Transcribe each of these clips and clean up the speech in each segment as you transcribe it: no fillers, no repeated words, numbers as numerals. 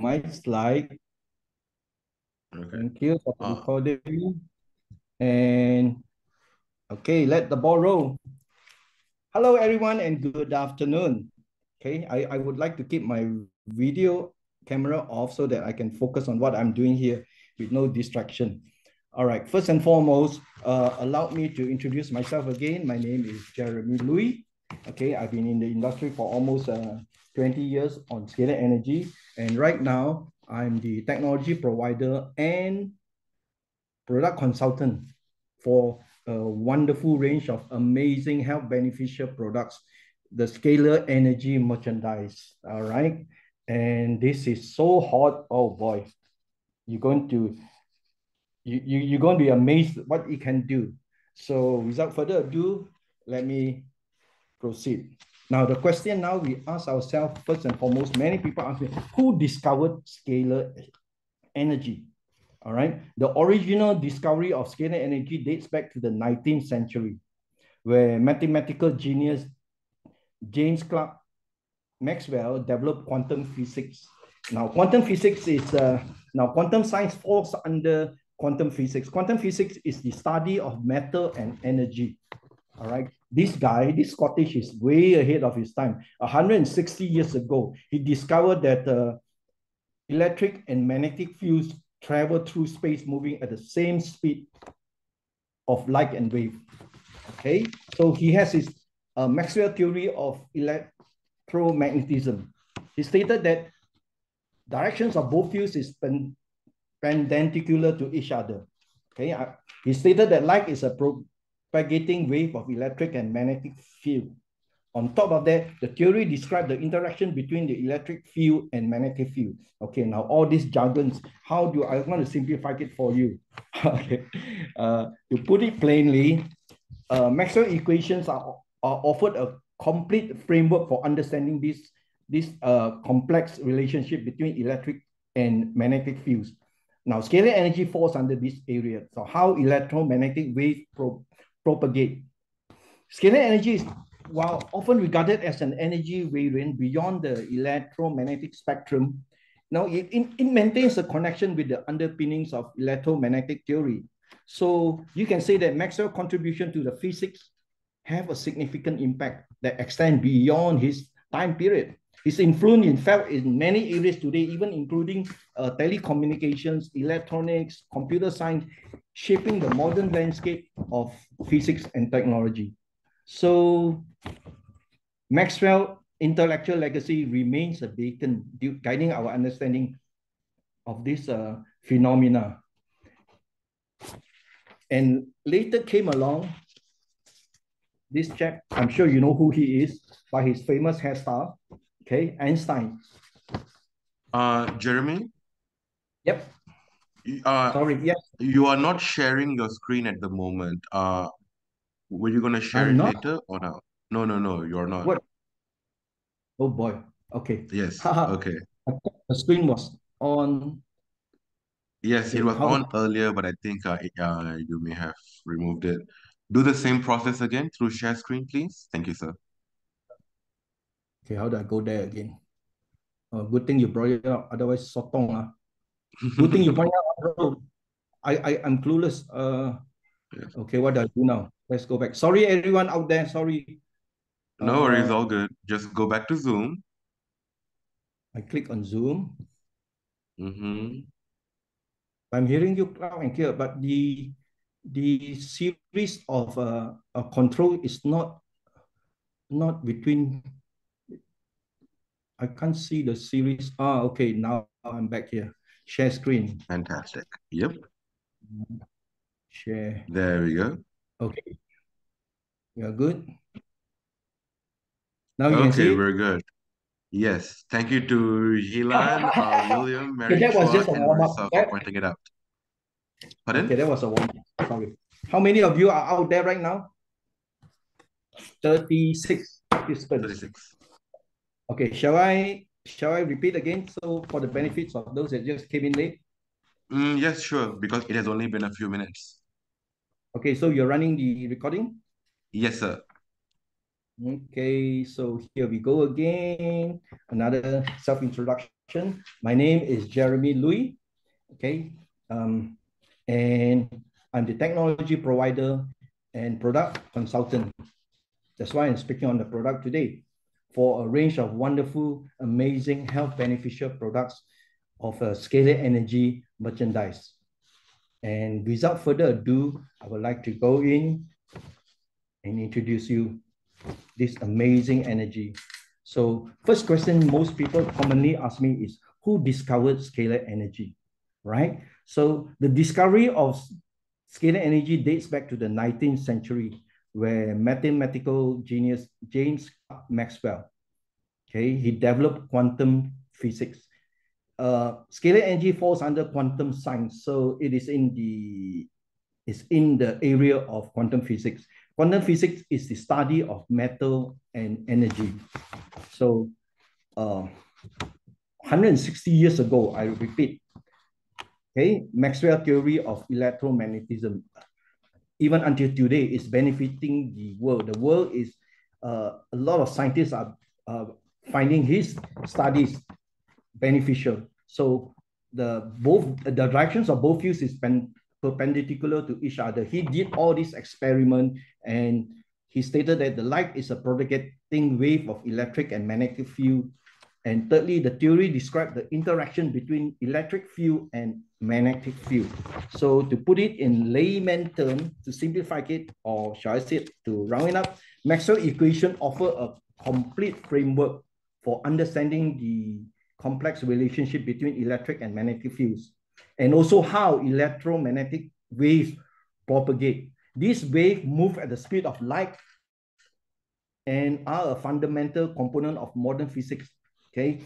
my slide. Okay. Thank you for the recording. And okay, let the ball roll. Hello, everyone, and good afternoon. Okay, I would like to keep my video camera off so that I can focus on what I'm doing here with no distraction. All right, first and foremost, allow me to introduce myself again. My name is Jeremy Looi. Okay, I've been in the industry for almost 20 years on scalar energy. And right now, I'm the technology provider and product consultant for a wonderful range of amazing health beneficial products, the scalar energy merchandise. All right. And this is so hot. Oh boy, you're going to you're going to be amazed what it can do. So without further ado, let me proceed. Now, the question now we ask ourselves first and foremost, many people ask me, who discovered scalar energy? All right. The original discovery of scalar energy dates back to the 19th century, where mathematical genius James Clerk Maxwell developed quantum physics. Now, quantum physics is now quantum science falls under quantum physics. Quantum physics is the study of matter and energy. All right. This guy, this Scottish, is way ahead of his time. 160 years ago, he discovered that electric and magnetic fields travel through space moving at the same speed of light and wave. Okay, so he has his Maxwell theory of electromagnetism. He stated that directions of both fields is perpendicular to each other. Okay, he stated that light is a propagating wave of electric and magnetic field. On top of that, the theory described the interaction between the electric field and magnetic field. Okay, now all these jargons, how do I want to simplify it for you? Okay, to put it plainly, Maxwell equations are offered a complete framework for understanding this complex relationship between electric and magnetic fields. Now, scalar energy falls under this area. So how electromagnetic waves propagate. Scalar energy is, while often regarded as an energy variant beyond the electromagnetic spectrum, now it maintains a connection with the underpinnings of electromagnetic theory. So you can say that Maxwell's contribution to the physics have a significant impact that extend beyond his time period. His influence is felt in many areas today, even including telecommunications, electronics, computer science, shaping the modern landscape of physics and technology. So Maxwell's intellectual legacy remains a beacon guiding our understanding of this phenomena. And later came along this chap, I'm sure you know who he is by his famous hairstyle, okay, Einstein. Jeremy? Yep. Uh, Sorry, yes. you are not sharing your screen at the moment. Were you gonna share I'm it not? later or no? No, you're not. What? Oh boy. Okay. Yes, Haha. okay. The screen was on. Yes, it Okay, was how on do earlier, but I think you may have removed it. Do the same process again through share screen, please. Thank you, sir. okay, how do I go there again? Good thing you brought it up, otherwise sotong. Good thing you brought it up, bro. I'm clueless. Yes. Okay, what do I do now? Let's go back. Sorry, everyone out there. Sorry. No worries, Uh, all good. Just go back to Zoom. I click on Zoom. Mm-hmm. I'm hearing you loud and clear, but the series of control is not between. I can't see the series. Okay. Now I'm back here. Share screen. Fantastic. Yep. Share. There we go. Okay. You're good. Now you can Okay, see it. we're good. Yes. Thank you to Yilan, William, Okay, Mary that was just Chua, a and warm up. Marissa for pointing it out. Okay, Pardon? that was a warm up. Sorry. How many of you are out there right now? 36 participants. 36. Okay, shall I repeat again? So for the benefits of those that just came in late. Yes, sure, because it has only been a few minutes. Okay, so you're running the recording? Yes, sir. Okay, so here we go again. Another self-introduction My name is Jeremy Looi, okay? And I'm the technology provider and product consultant. That's why I'm speaking on the product today for a range of wonderful, amazing, health beneficial products of Scalar Energy merchandise. And without further ado, I would like to go in and introduce you this amazing energy. So first question most people commonly ask me is, who discovered scalar energy, right? So the discovery of scalar energy dates back to the 19th century, where mathematical genius James Maxwell, okay, he developed quantum physics. Scalar energy falls under quantum science, so it is in the area of quantum physics. Quantum physics is the study of matter and energy. So 160 years ago, I repeat, okay, Maxwell theory of electromagnetism, even until today, is benefiting the world. The world is, a lot of scientists are finding his studies beneficial. So the directions of both views is perpendicular to each other. He did all this experiment and he stated that the light is a propagating wave of electric and magnetic field. And thirdly, the theory described the interaction between electric field and magnetic field. So to put it in layman terms, to simplify it, or shall I say it, to round it up, Maxwell equation offer a complete framework for understanding the complex relationship between electric and magnetic fields, and also how electromagnetic waves propagate. These waves move at the speed of light and are a fundamental component of modern physics. Okay,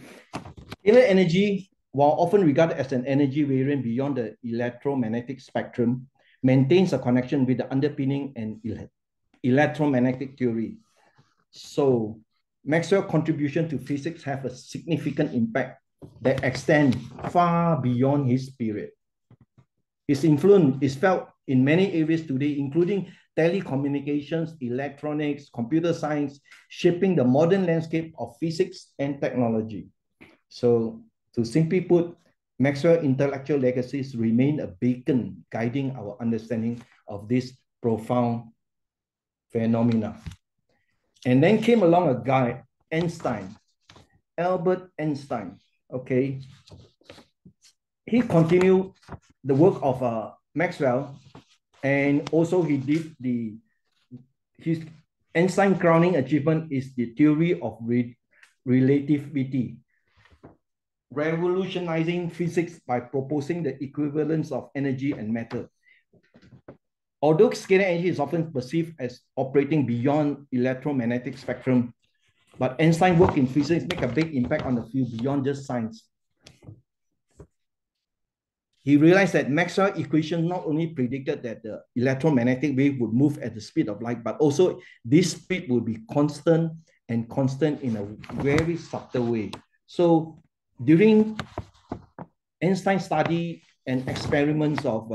scalar energy, while often regarded as an energy variant beyond the electromagnetic spectrum, maintains a connection with the underpinning and electromagnetic theory. So Maxwell's contribution to physics have a significant impact that extends far beyond his period. His influence is felt in many areas today, including telecommunications, electronics, computer science, shaping the modern landscape of physics and technology. So to simply put, Maxwell's intellectual legacies remain a beacon guiding our understanding of this profound phenomena. And then came along a guy, Einstein, Albert Einstein, okay? He continued the work of Maxwell, and also he did his Einstein crowning achievement is the theory of relativity, revolutionizing physics by proposing the equivalence of energy and matter. Although scalar energy is often perceived as operating beyond electromagnetic spectrum, but Einstein's work in physics make a big impact on the field beyond just science. He realized that Maxwell's equation not only predicted that the electromagnetic wave would move at the speed of light, but also this speed would be constant and constant in a very subtle way. So during Einstein's study and experiments of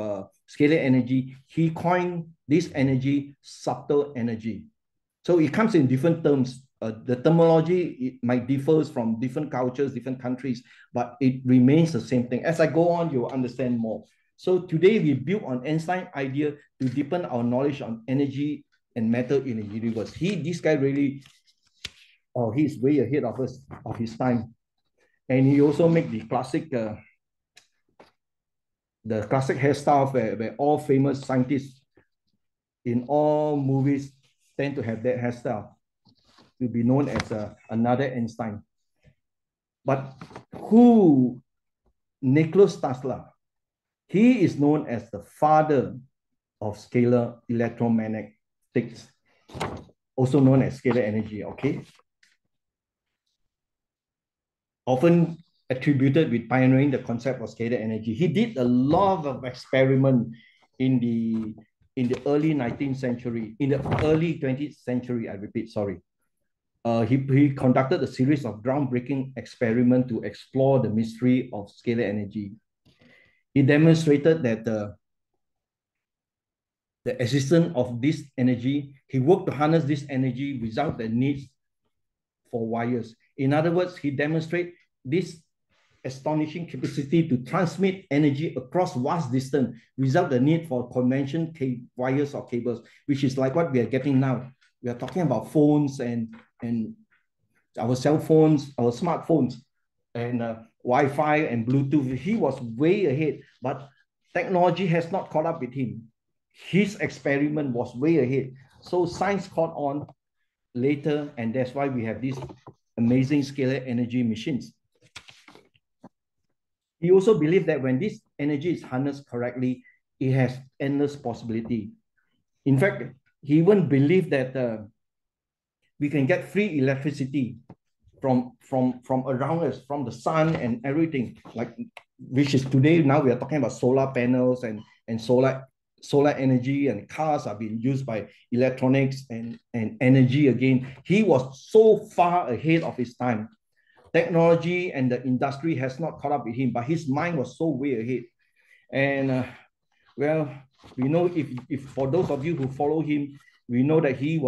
scalar energy, he coined this energy subtle energy. So it comes in different terms. The terminology, it might differ from different cultures, different countries, but it remains the same thing. As I go on, you'll understand more. So today we build on Einstein's idea to deepen our knowledge on energy and matter in the universe. This guy really, he's way ahead of us, of his time. And he also make the classic hairstyle where all famous scientists in all movies tend to have that hairstyle, to be known as another Einstein. But who Nikola Tesla? He is known as the father of scalar electromagnetics, also known as scalar energy, okay? Often attributed with pioneering the concept of scalar energy. He did a lot of experiment in the early 19th century, in the early 20th century, I repeat, sorry. He conducted a series of groundbreaking experiments to explore the mystery of scalar energy. He demonstrated that the existence of this energy, he worked to harness this energy without the need for wires. In other words, he demonstrated this astonishing capacity to transmit energy across vast distance without the need for conventional wires or cables, which is like what we are getting now. We are talking about phones and our cell phones, our smartphones, and Wi-Fi and Bluetooth. He was way ahead, but technology has not caught up with him. His experiment was way ahead. So science caught on later, and that's why we have these amazing scalar energy machines. He also believed that when this energy is harnessed correctly, it has endless possibility. In fact, he even believed that we can get free electricity from around us, from the sun and everything, like which is today. Now we are talking about solar panels and solar energy, and cars are being used by electronics and energy again. He was so far ahead of his time. Technology and the industry has not caught up with him, but his mind was so way ahead. And well, we know if for those of you who follow him, we know that he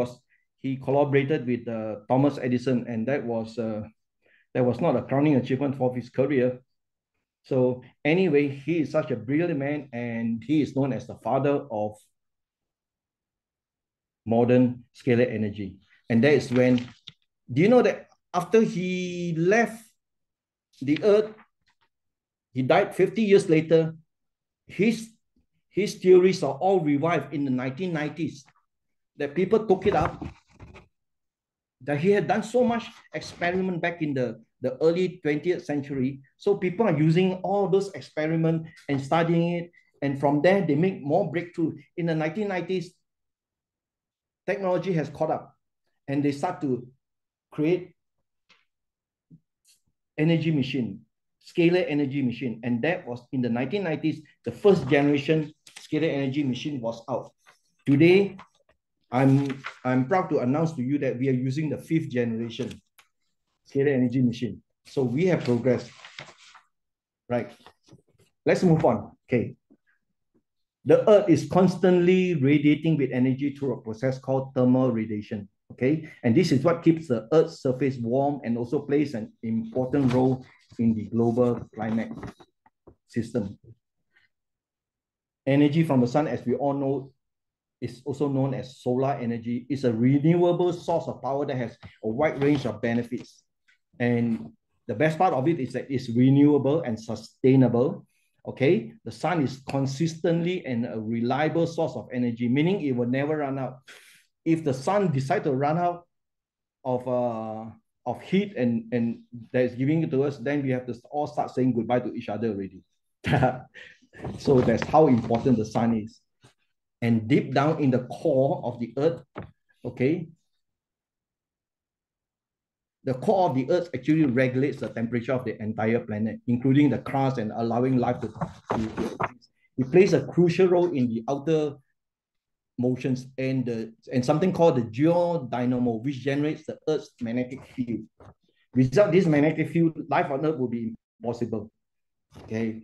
collaborated with Thomas Edison, and that was not a crowning achievement for his career. So anyway, he is such a brilliant man, and he is known as the father of modern scalar energy. And that is when, do you know that after he left the earth, he died 50 years later, his theories are all revived in the 1990s, that people took it up, that he had done so much experiment back in the early 20th century. So people are using all those experiments and studying it. And from there, they make more breakthrough. In the 1990s, technology has caught up, and they start to create energy machine, scalar energy machine. And that was in the 1990s, the first generation scalar energy machine was out. Today, I'm proud to announce to you that we are using the 5th generation scalar energy machine. So we have progressed. Right. Let's move on. Okay. The Earth is constantly radiating with energy through a process called thermal radiation. Okay. And this is what keeps the Earth's surface warm and also plays an important role in the global climate system. Energy from the sun, as we all know, is also known as solar energy. It's a renewable source of power that has a wide range of benefits. And the best part of it is that it's renewable and sustainable. Okay, the sun is consistently and a reliable source of energy, meaning it will never run out. If the sun decides to run out of heat and that is giving it to us, then we have to all start saying goodbye to each other already. So that's how important the sun is. And deep down in the core of the earth, okay, the core of the earth actually regulates the temperature of the entire planet, including the crust, and allowing life to exist. It plays a crucial role in the outer motions and something called the geodynamo, which generates the Earth's magnetic field. Without this magnetic field, life on Earth will be impossible. Okay,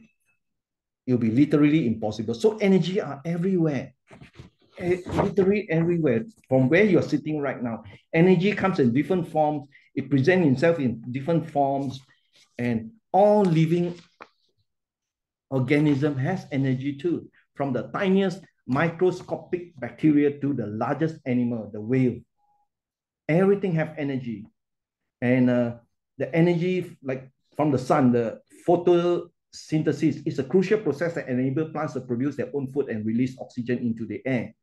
it will be literally impossible. So energy are everywhere, literally everywhere. From where you're sitting right now, energy comes in different forms. It presents itself in different forms, and all living organism has energy too, from the tiniest microscopic bacteria to the largest animal, the whale. Everything have energy. And the energy, like from the sun, the photosynthesis is a crucial process that enables plants to produce their own food and release oxygen into the air.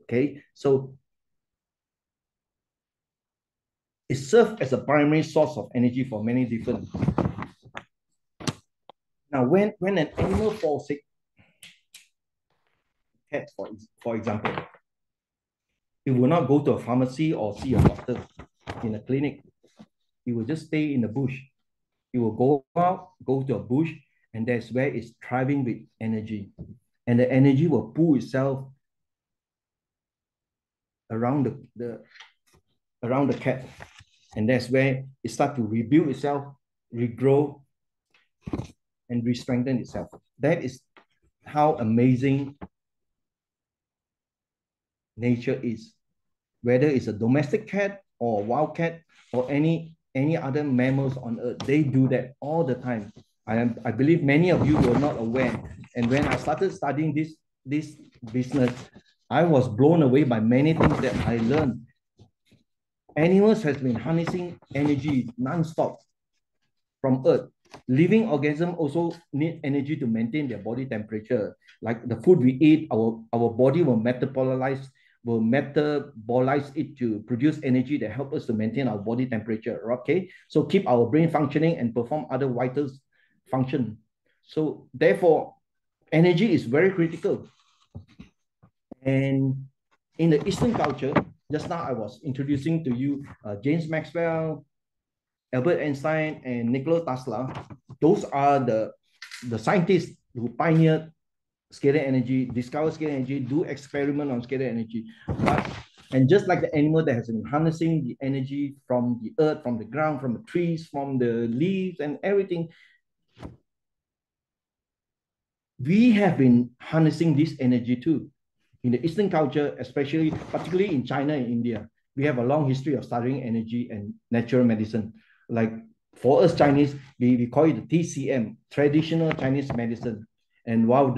Okay, so it serves as a primary source of energy for many different. Now, when an animal falls sick, cat, for example, it will not go to a pharmacy or see a doctor in a clinic. It will just stay in the bush. It will go out, go to a bush, and that's where it's thriving with energy. And the energy will pull itself around around the cat. And that's where it starts to rebuild itself, regrow, and re-strengthen itself. That is how amazing nature is. Whether it's a domestic cat or a wild cat or any other mammals on earth, they do that all the time. I believe many of you were not aware. And when I started studying this business, I was blown away by many things that I learned. Animals has been harnessing energy non-stop from Earth. Living organisms also need energy to maintain their body temperature. Like the food we eat, our body will metabolize it to produce energy that help us to maintain our body temperature. Okay, so keep our brain functioning and perform other vital function. So therefore, energy is very critical. And in the Eastern culture, just now I was introducing to you James Maxwell, Albert Einstein, and Nikola Tesla. Those are the scientists who pioneered scalar energy, discover scalar energy, do experiment on scalar energy. And just like the animal that has been harnessing the energy from the earth, from the ground, from the trees, from the leaves and everything, we have been harnessing this energy too. In the Eastern culture, especially, particularly in China and India, we have a long history of studying energy and natural medicine. Like for us Chinese, we call it the TCM, traditional Chinese medicine. And while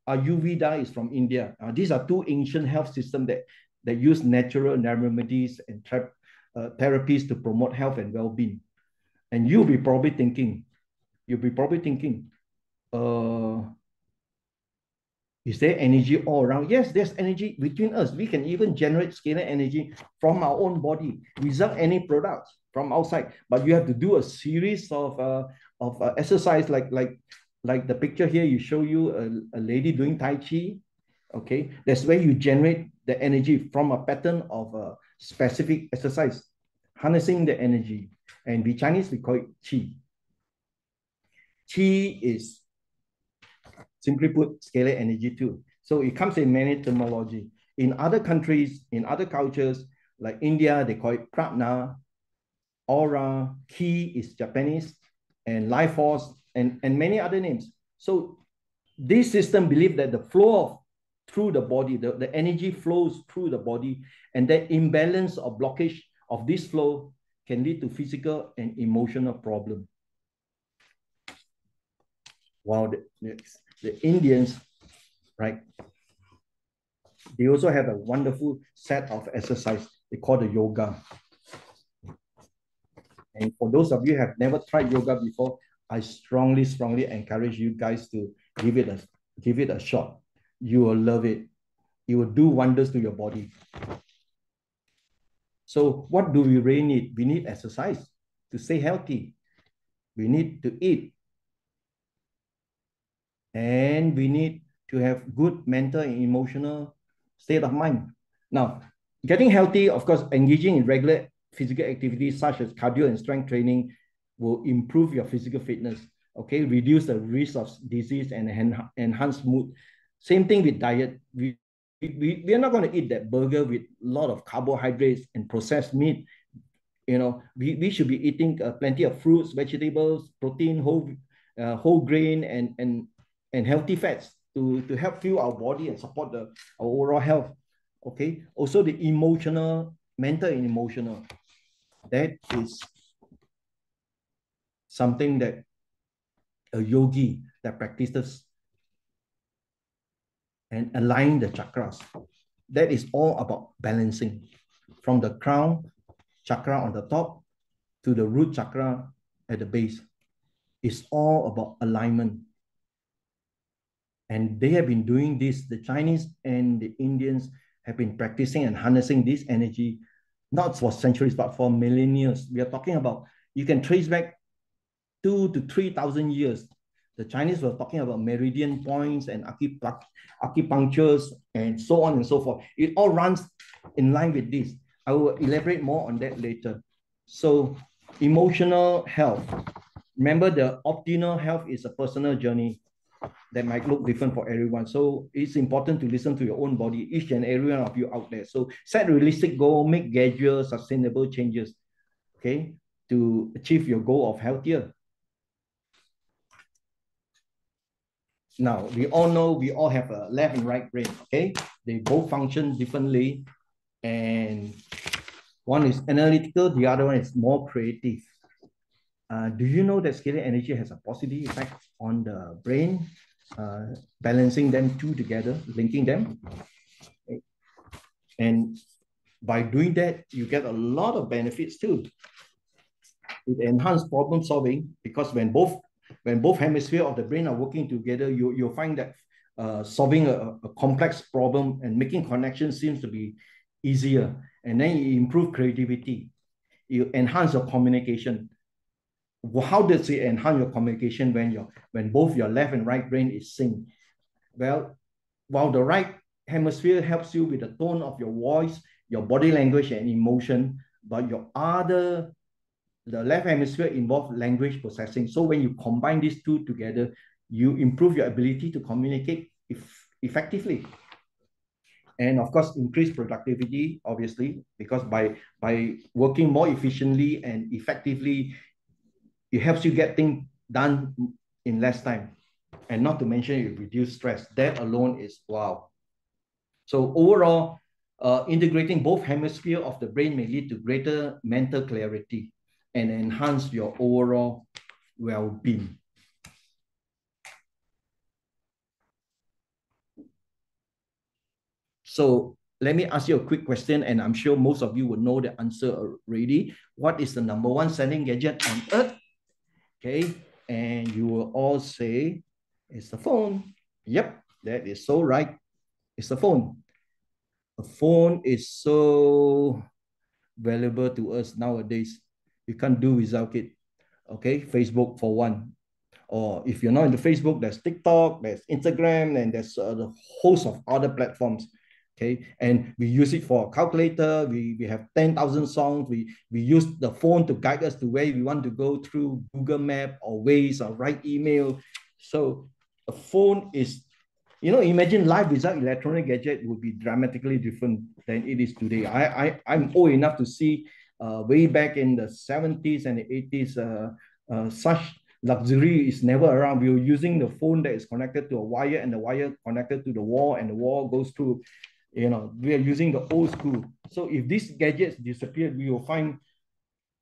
Ayurveda is from India, these are two ancient health systems that use natural remedies and therapies to promote health and well-being. And you'll be probably thinking, is there energy all around? Yes, there's energy between us. We can even generate scalar energy from our own body without any products from outside. But you have to do a series of exercise, like the picture here. You show you a lady doing Tai Chi. Okay, that's where you generate the energy from a pattern of a specific exercise, harnessing the energy. And we Chinese, we call it Qi. Qi is, simply put, scalar energy too. So it comes in many terminology. In other countries, in other cultures, like India, they call it prana, aura, ki is Japanese, and life force, and many other names. So this system believes that the flow through the body, the energy flows through the body, and that imbalance or blockage of this flow can lead to physical and emotional problems. While the Indians, right, they also have a wonderful set of exercise they call the yoga. And for those of you who have never tried yoga before, I strongly encourage you guys to give it a shot. You will love it. It will do wonders to your body. So what do we really need? We need exercise to stay healthy. We need to eat. And we need to have good mental and emotional state of mind. Now, getting healthy, of course, engaging in regular physical activities such as cardio and strength training will improve your physical fitness, okay? Reduce the risk of disease and enhance mood. Same thing with diet. We are not going to eat that burger with a lot of carbohydrates and processed meat. You know, we should be eating plenty of fruits, vegetables, protein, whole grain, and healthy fats to help fuel our body and support our overall health. Okay. Also the mental and emotional. That is something that a yogi that practices and align the chakras. That is all about balancing from the crown chakra on the top to the root chakra at the base. It's all about alignment. And they have been doing this. The Chinese and the Indians have been practicing and harnessing this energy, not for centuries, but for millennia. We are talking about, you can trace back 2,000 to 3,000 years. The Chinese were talking about meridian points and acupunctures and so on and so forth. It all runs in line with this. I will elaborate more on that later. So emotional health. Remember, the optimal health is a personal journey that might look different for everyone. So it's important to listen to your own body, each and every one of you out there. So set realistic goal, make gradual, sustainable changes, okay, to achieve your goal of healthier. Now, we all know we all have a left and right brain, okay? They both function differently. And one is analytical, the other one is more creative. Do you know that scalar energy has a positive effect on the brain, balancing them two together, linking them? And by doing that, you get a lot of benefits too. It enhances problem solving because when both hemispheres of the brain are working together, you'll find that solving a complex problem and making connections seems to be easier. And then you improve creativity. You enhance your communication. How does it enhance your communication when both your left and right brain is synced? Well, while the right hemisphere helps you with the tone of your voice, your body language and emotion, but the left hemisphere involves language processing. So when you combine these two together, you improve your ability to communicate effectively. And of course, increase productivity, obviously, because by working more efficiently and effectively, it helps you get things done in less time. And not to mention, it reduces stress. That alone is wow. So overall, integrating both hemispheres of the brain may lead to greater mental clarity and enhance your overall well-being. So let me ask you a quick question, and I'm sure most of you will know the answer already. What is the number one selling gadget on earth? Okay, and you will all say it's the phone. Yep, that is so right. It's the phone. A phone is so valuable to us nowadays. You can't do without it. Okay, Facebook for one. Or if you're not into Facebook, there's TikTok, there's Instagram, and there's a host of other platforms. Okay, and we use it for a calculator. We have 10,000 songs. We use the phone to guide us to where we want to go through Google Map or Waze or write email. So a phone is, imagine life without electronic gadget would be dramatically different than it is today. I'm old enough to see way back in the 70s and the 80s, such luxury is never around. We were using the phone that is connected to a wire and the wire connected to the wall and the wall goes through, we are using the old school. So if these gadgets disappeared, we will find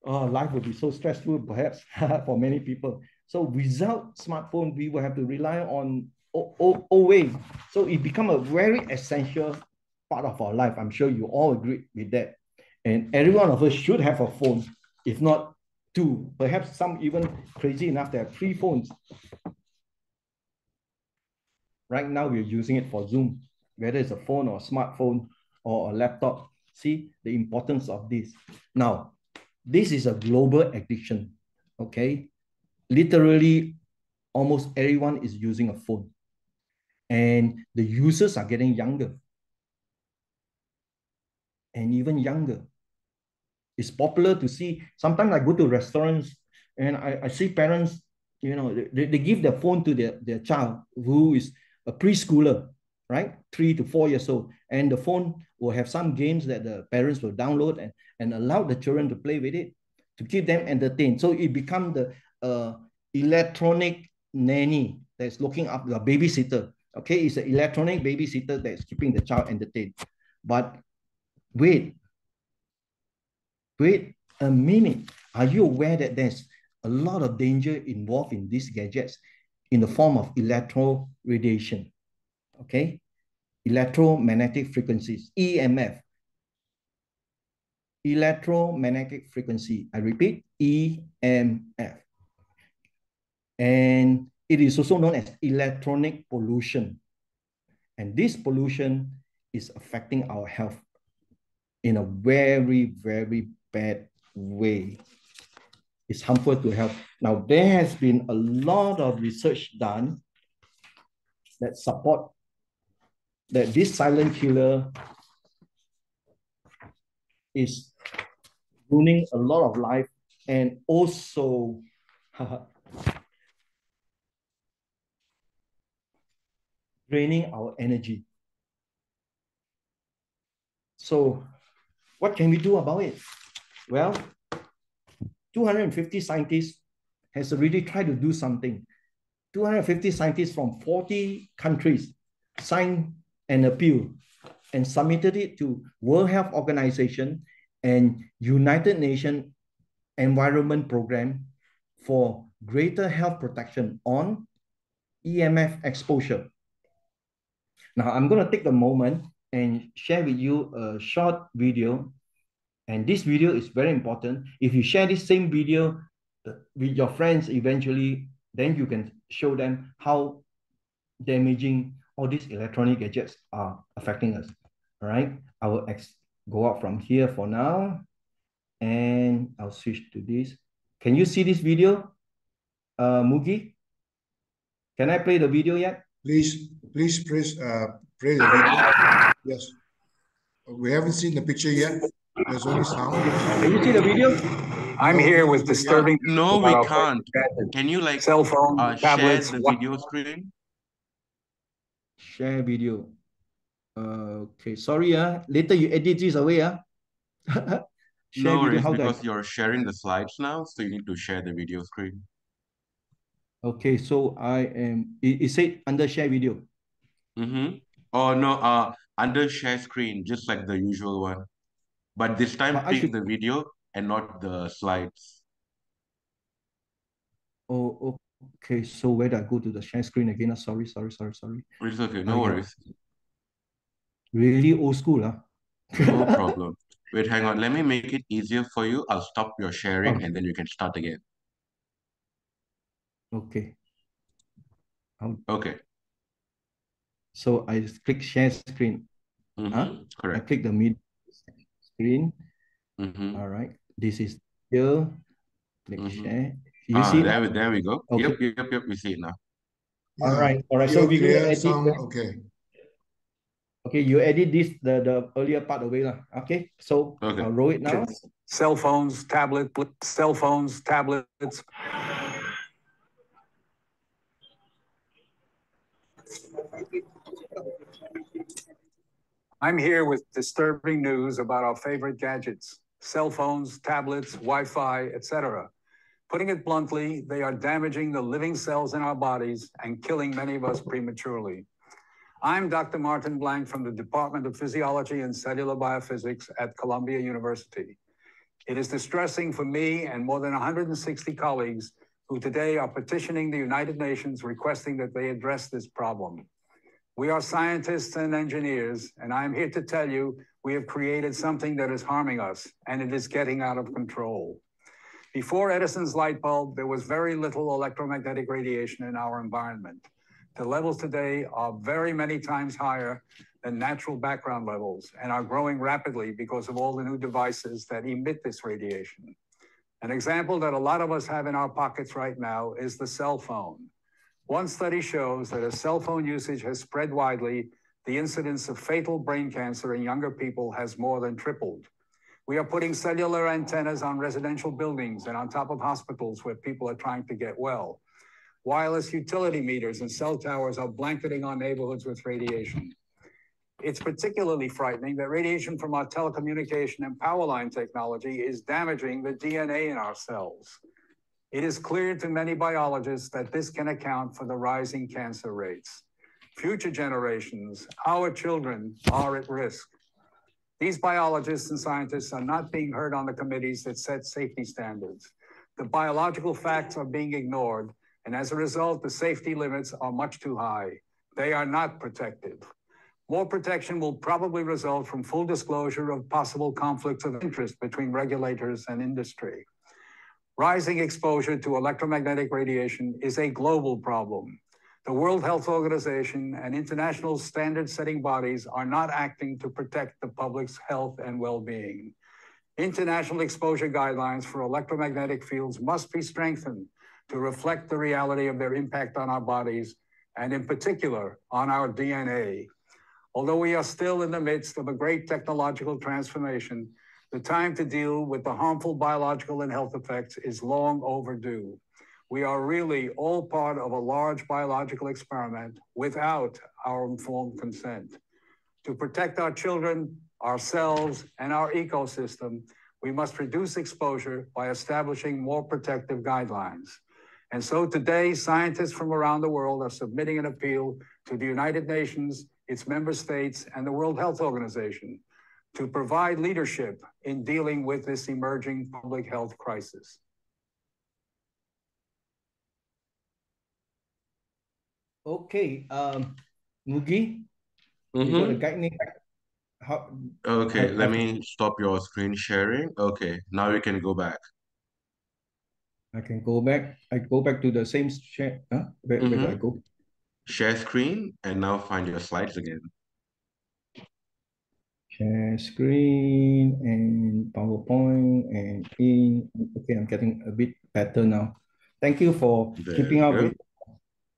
life would be so stressful, perhaps, for many people. So without smartphone, we will have to rely on old ways. So it become a very essential part of our life. I'm sure you all agree with that. And every one of us should have a phone, if not two. Perhaps some even crazy enough to have three phones. Right now, we're using it for Zoom, whether it's a phone or a smartphone or a laptop. See the importance of this. Now, this is a global addiction, okay? Literally, almost everyone is using a phone. And the users are getting younger. And even younger. It's popular to see, sometimes I go to restaurants and I see parents, they give their phone to their child who is a preschooler, right? 3 to 4 years old. And the phone will have some games that the parents will download and allow the children to play with it to keep them entertained. So it becomes the electronic nanny that's looking up the babysitter. Okay, it's an electronic babysitter that's keeping the child entertained. But wait a minute. Are you aware that there's a lot of danger involved in these gadgets in the form of electro radiation? Okay, electromagnetic frequencies, EMF. Electromagnetic frequency. I repeat, EMF. And it is also known as electronic pollution. And this pollution is affecting our health in a very, very bad way. It's harmful to health. Now, there has been a lot of research done that support that this silent killer is ruining a lot of life and also draining our energy. So what can we do about it? Well, 250 scientists has already tried to do something. 250 scientists from 40 countries signed an appeal and submitted it to World Health Organization and United Nations Environment Program for greater health protection on EMF exposure. Now, I'm going to take a moment and share with you a short video. And this video is very important. If you share this same video with your friends eventually, then you can show them how damaging all these electronic gadgets are affecting us. All right, I will go out from here for now, and I'll switch to this. Can you see this video, Mugi? Can I play the video yet? Please play the video. Yes. We haven't seen the picture yet. There's only sound. Can you see the video? I'm here with disturbing. No, we can't. Can you like cell phone, tablets, share the video screen? Share video. Okay, sorry. Later you edit this away. No worries, because you're sharing the slides now, so you need to share the video screen. Okay, so I am. It said under share video. Oh no, under share screen, just like the usual one. But this time, pick the video and not the slides. Oh, okay. So where do I go to the share screen again? Sorry. It's okay, no worries. Really old school, No problem. Wait, hang on. Let me make it easier for you. I'll stop your sharing and then you can start again. Okay. Okay. So I click share screen. Correct. I click the mid screen. All right. This is here. Click share. You see there we go. Okay. Yep. We see it now. All right. So we're going to edit. Okay. Okay, you edit this the earlier part away lah. Okay, so I'll roll it now. Cell phones, tablets. I'm here with disturbing news about our favorite gadgets, cell phones, tablets, Wi-Fi, etc. Putting it bluntly, they are damaging the living cells in our bodies and killing many of us prematurely. I'm Dr. Martin Blank from the Department of Physiology and Cellular Biophysics at Columbia University. It is distressing for me and more than 160 colleagues who today are petitioning the United Nations requesting that they address this problem. We are scientists and engineers, and I'm here to tell you we have created something that is harming us, and it is getting out of control. Before Edison's light bulb, there was very little electromagnetic radiation in our environment. The levels today are very many times higher than natural background levels and are growing rapidly because of all the new devices that emit this radiation. An example that a lot of us have in our pockets right now is the cell phone. One study shows that as cell phone usage has spread widely, the incidence of fatal brain cancer in younger people has more than tripled. We are putting cellular antennas on residential buildings and on top of hospitals where people are trying to get well. Wireless utility meters and cell towers are blanketing our neighborhoods with radiation. It's particularly frightening that radiation from our telecommunication and power line technology is damaging the DNA in our cells. It is clear to many biologists that this can account for the rising cancer rates. Future generations, our children, are at risk. These biologists and scientists are not being heard on the committees that set safety standards. The biological facts are being ignored, and as a result, the safety limits are much too high. They are not protective. More protection will probably result from full disclosure of possible conflicts of interest between regulators and industry. Rising exposure to electromagnetic radiation is a global problem. The World Health Organization and international standard-setting bodies are not acting to protect the public's health and well-being. International exposure guidelines for electromagnetic fields must be strengthened to reflect the reality of their impact on our bodies, and in particular, on our DNA. Although we are still in the midst of a great technological transformation, the time to deal with the harmful biological and health effects is long overdue. We are really all part of a large biological experiment without our informed consent. To protect our children, ourselves, and our ecosystem, we must reduce exposure by establishing more protective guidelines. And so today, scientists from around the world are submitting an appeal to the United Nations, its member states, and the World Health Organization to provide leadership in dealing with this emerging public health crisis. Okay, Mugi, you got to guide me back. How, Okay, let me stop your screen sharing. Okay, now you can go back. I can go back. I go back to the same share. Huh? Where do I go? Share screen and now find your slides again. Share screen and PowerPoint and in. Okay, I'm getting a bit better now. Thank you for There keeping you up go. with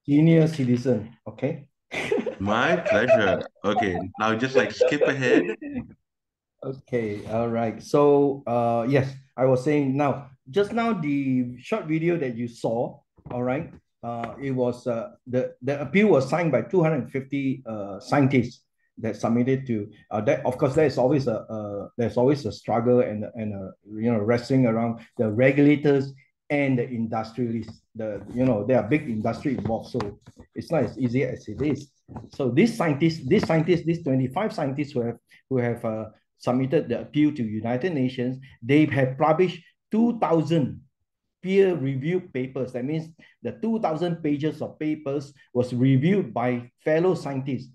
senior citizen. Okay. My pleasure. Okay, now just like skip ahead. Okay, all right. So, yes, I was saying now, just now the short video that you saw, all right, it was the appeal was signed by 250 scientists that submitted to that. Of course, there's always a struggle and a wrestling around the regulators and the industrialists. There are big industry involved, so it's not as easy as it is. So these 25 scientists who have submitted the appeal to United Nations, they have published 2,000 peer-reviewed papers. That means the 2,000 pages of papers was reviewed by fellow scientists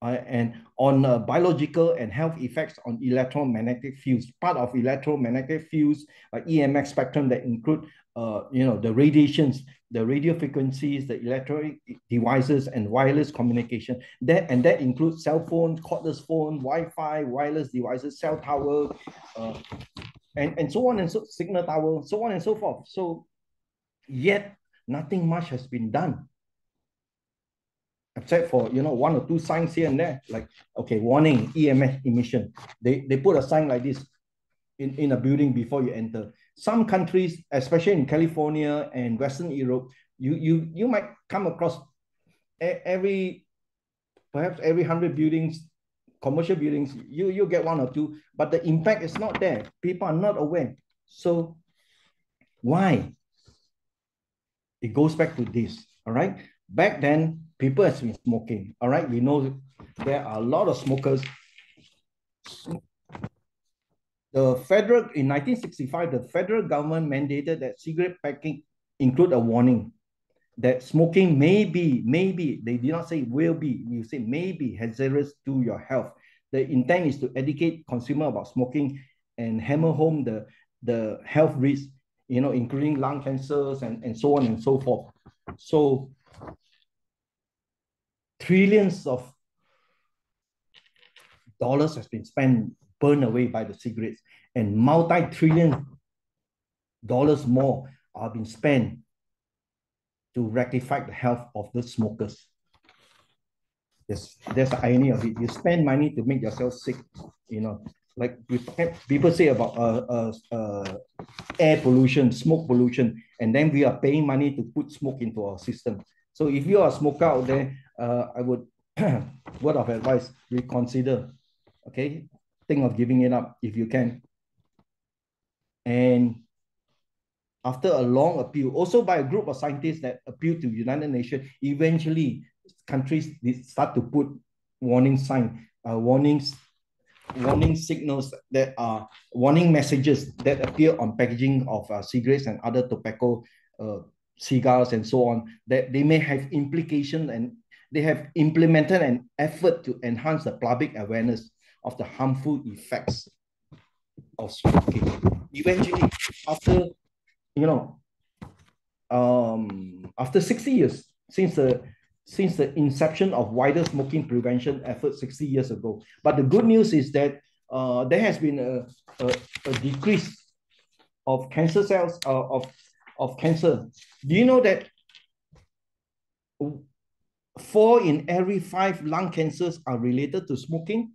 and on biological and health effects on electromagnetic fields. Part of electromagnetic fields, EMF spectrum that include, the radiations, the radio frequencies, the electronic devices, and wireless communication. That includes cell phone, cordless phone, Wi-Fi, wireless devices, cell tower, and so on and so signal tower, so on and so forth. So yet nothing much has been done, except for one or two signs here and there, like, okay, warning, EMF emission. They put a sign like this in a building before you enter. Some countries, especially in California and Western Europe, you might come across perhaps every 100 buildings, commercial buildings, you get one or two, but the impact is not there. People are not aware. So why? It goes back to this, all right? Back then, people has been smoking, all right? We know there are a lot of smokers. In 1965, the federal government mandated that cigarette packing include a warning that smoking may be, they did not say will be, you say may be hazardous to your health. The intent is to educate consumer about smoking and hammer home the health risks, including lung cancers and so on and so forth. So trillions of dollars has been spent, burned away by the cigarettes, and multi-trillion dollars more are being spent to rectify the health of the smokers. There's the irony of it. You spend money to make yourself sick, like people say about air pollution, smoke pollution, and then we are paying money to put smoke into our system. So if you are a smoker out there, I would, word of advice, reconsider, okay? Think of giving it up if you can. And after a long appeal, also by a group of scientists that appealed to United Nations, eventually countries start to put warning signals that are warning messages that appear on packaging of cigarettes and other tobacco, cigars and so on, that they may have implication, and they have implemented an effort to enhance the public awareness of the harmful effects of smoking. Eventually, after after 60 years since the inception of wider smoking prevention efforts 60 years ago. But the good news is that there has been a decrease of cancer cells, of cancer. Do you know that 4 in every 5 lung cancers are related to smoking?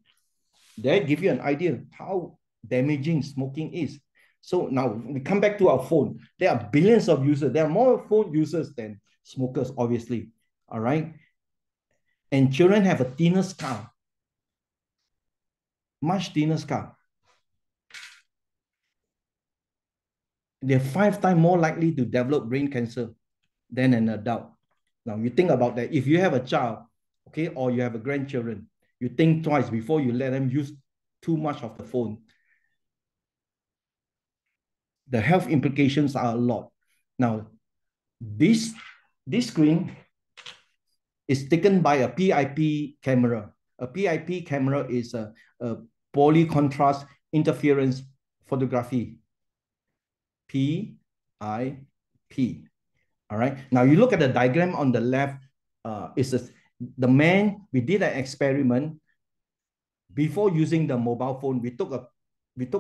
That give you an idea how damaging smoking is. So now we come back to our phone. There are billions of users. There are more phone users than smokers, obviously. All right. And children have a thinner skull, much thinner skull. They're 5 times more likely to develop brain cancer than an adult. Now you think about that. If you have a child, okay, or you have a grandchildren, you think twice before you let them use too much of the phone. The health implications are a lot. Now, this screen is taken by a PIP camera. A PIP camera is a polycontrast interference photography. PIP. All right. Now you look at the diagram on the left. The man, we did an experiment. Before using the mobile phone, we took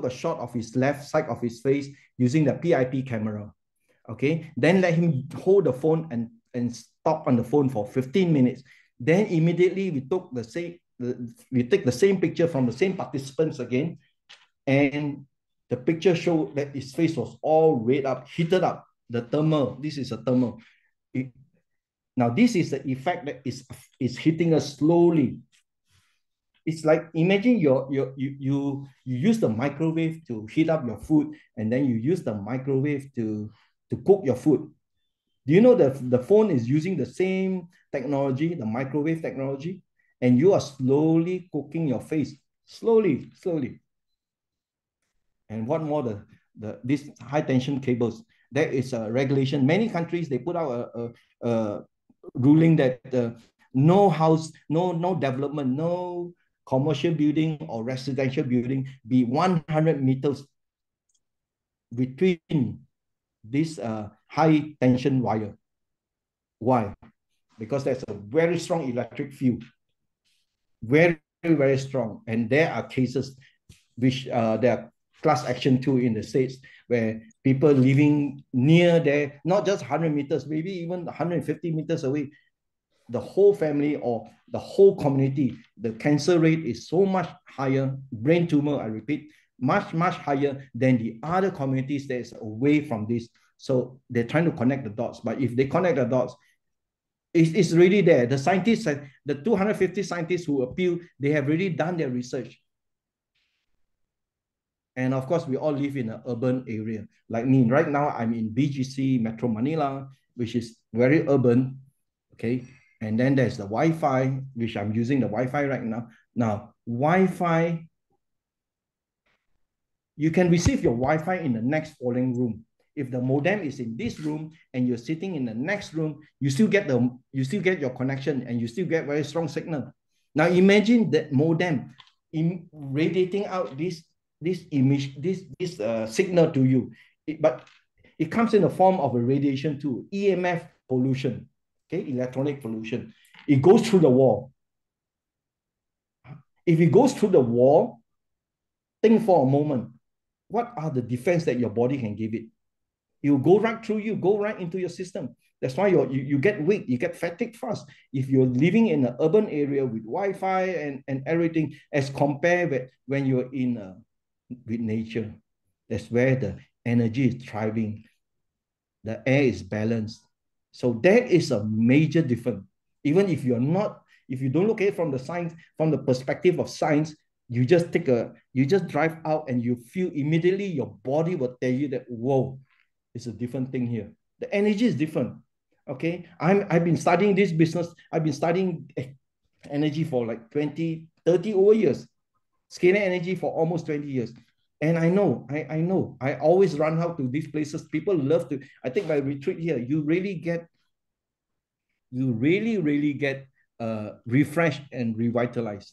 a shot of his left side of his face using the PIP camera. Okay. Then let him hold the phone and stop on the phone for 15 minutes. Then immediately we take the same picture from the same participants again, and the picture showed that his face was all red up, heated up. The thermal. This is a thermal. Now this is the effect that is hitting us slowly. It's like, imagine you use the microwave to heat up your food, and then you use the microwave to cook your food. Do you know the phone is using the same technology, the microwave technology, and you are slowly cooking your face, slowly. And what more, these high tension cables, there is a regulation. Many countries, they put out a ruling that no house, no development, no commercial building or residential building be 100 meters between this high tension wire. Why? Because there's a very strong electric field, very, very strong. And there are cases which there are class action too in the States, where people living near there, not just 100 meters, maybe even 150 meters away, the whole family or the whole community, the cancer rate is so much higher, brain tumor, I repeat, much, much higher than the other communities that is away from this. So they're trying to connect the dots. But if they connect the dots, it's really there. The scientists, the 250 scientists who appeal, they have really done their research. And of course, we all live in an urban area. Like me, right now, I'm in BGC, Metro Manila, which is very urban, okay? And then there's the Wi-Fi, which I'm using the Wi-Fi right now. Now, Wi-Fi, you can receive your Wi-Fi in the next following room. If the modem is in this room and you're sitting in the next room, you still get your connection and you still get very strong signal. Now imagine that modem radiating out this image, this signal to you, but it comes in the form of a radiation too, EMF pollution, okay, electronic pollution. It goes through the wall. If it goes through the wall, think for a moment, what are the defense that your body can give it? It will go right through you, go right into your system. That's why you get weak, you get fatigued fast. If you're living in an urban area with Wi-Fi and everything, as compared with when you're in with nature, that's where the energy is thriving. The air is balanced. So that is a major difference. Even if you don't look at it from the science, from the perspective of science, you just drive out and you feel immediately your body will tell you that, whoa, it's a different thing here. The energy is different. Okay. I've been studying this business. I've been studying energy for like 20, 30 over years. Scalar energy for almost 20 years. And I know, I always run out to these places. People love to, I think my retreat here, you really get refreshed and revitalized.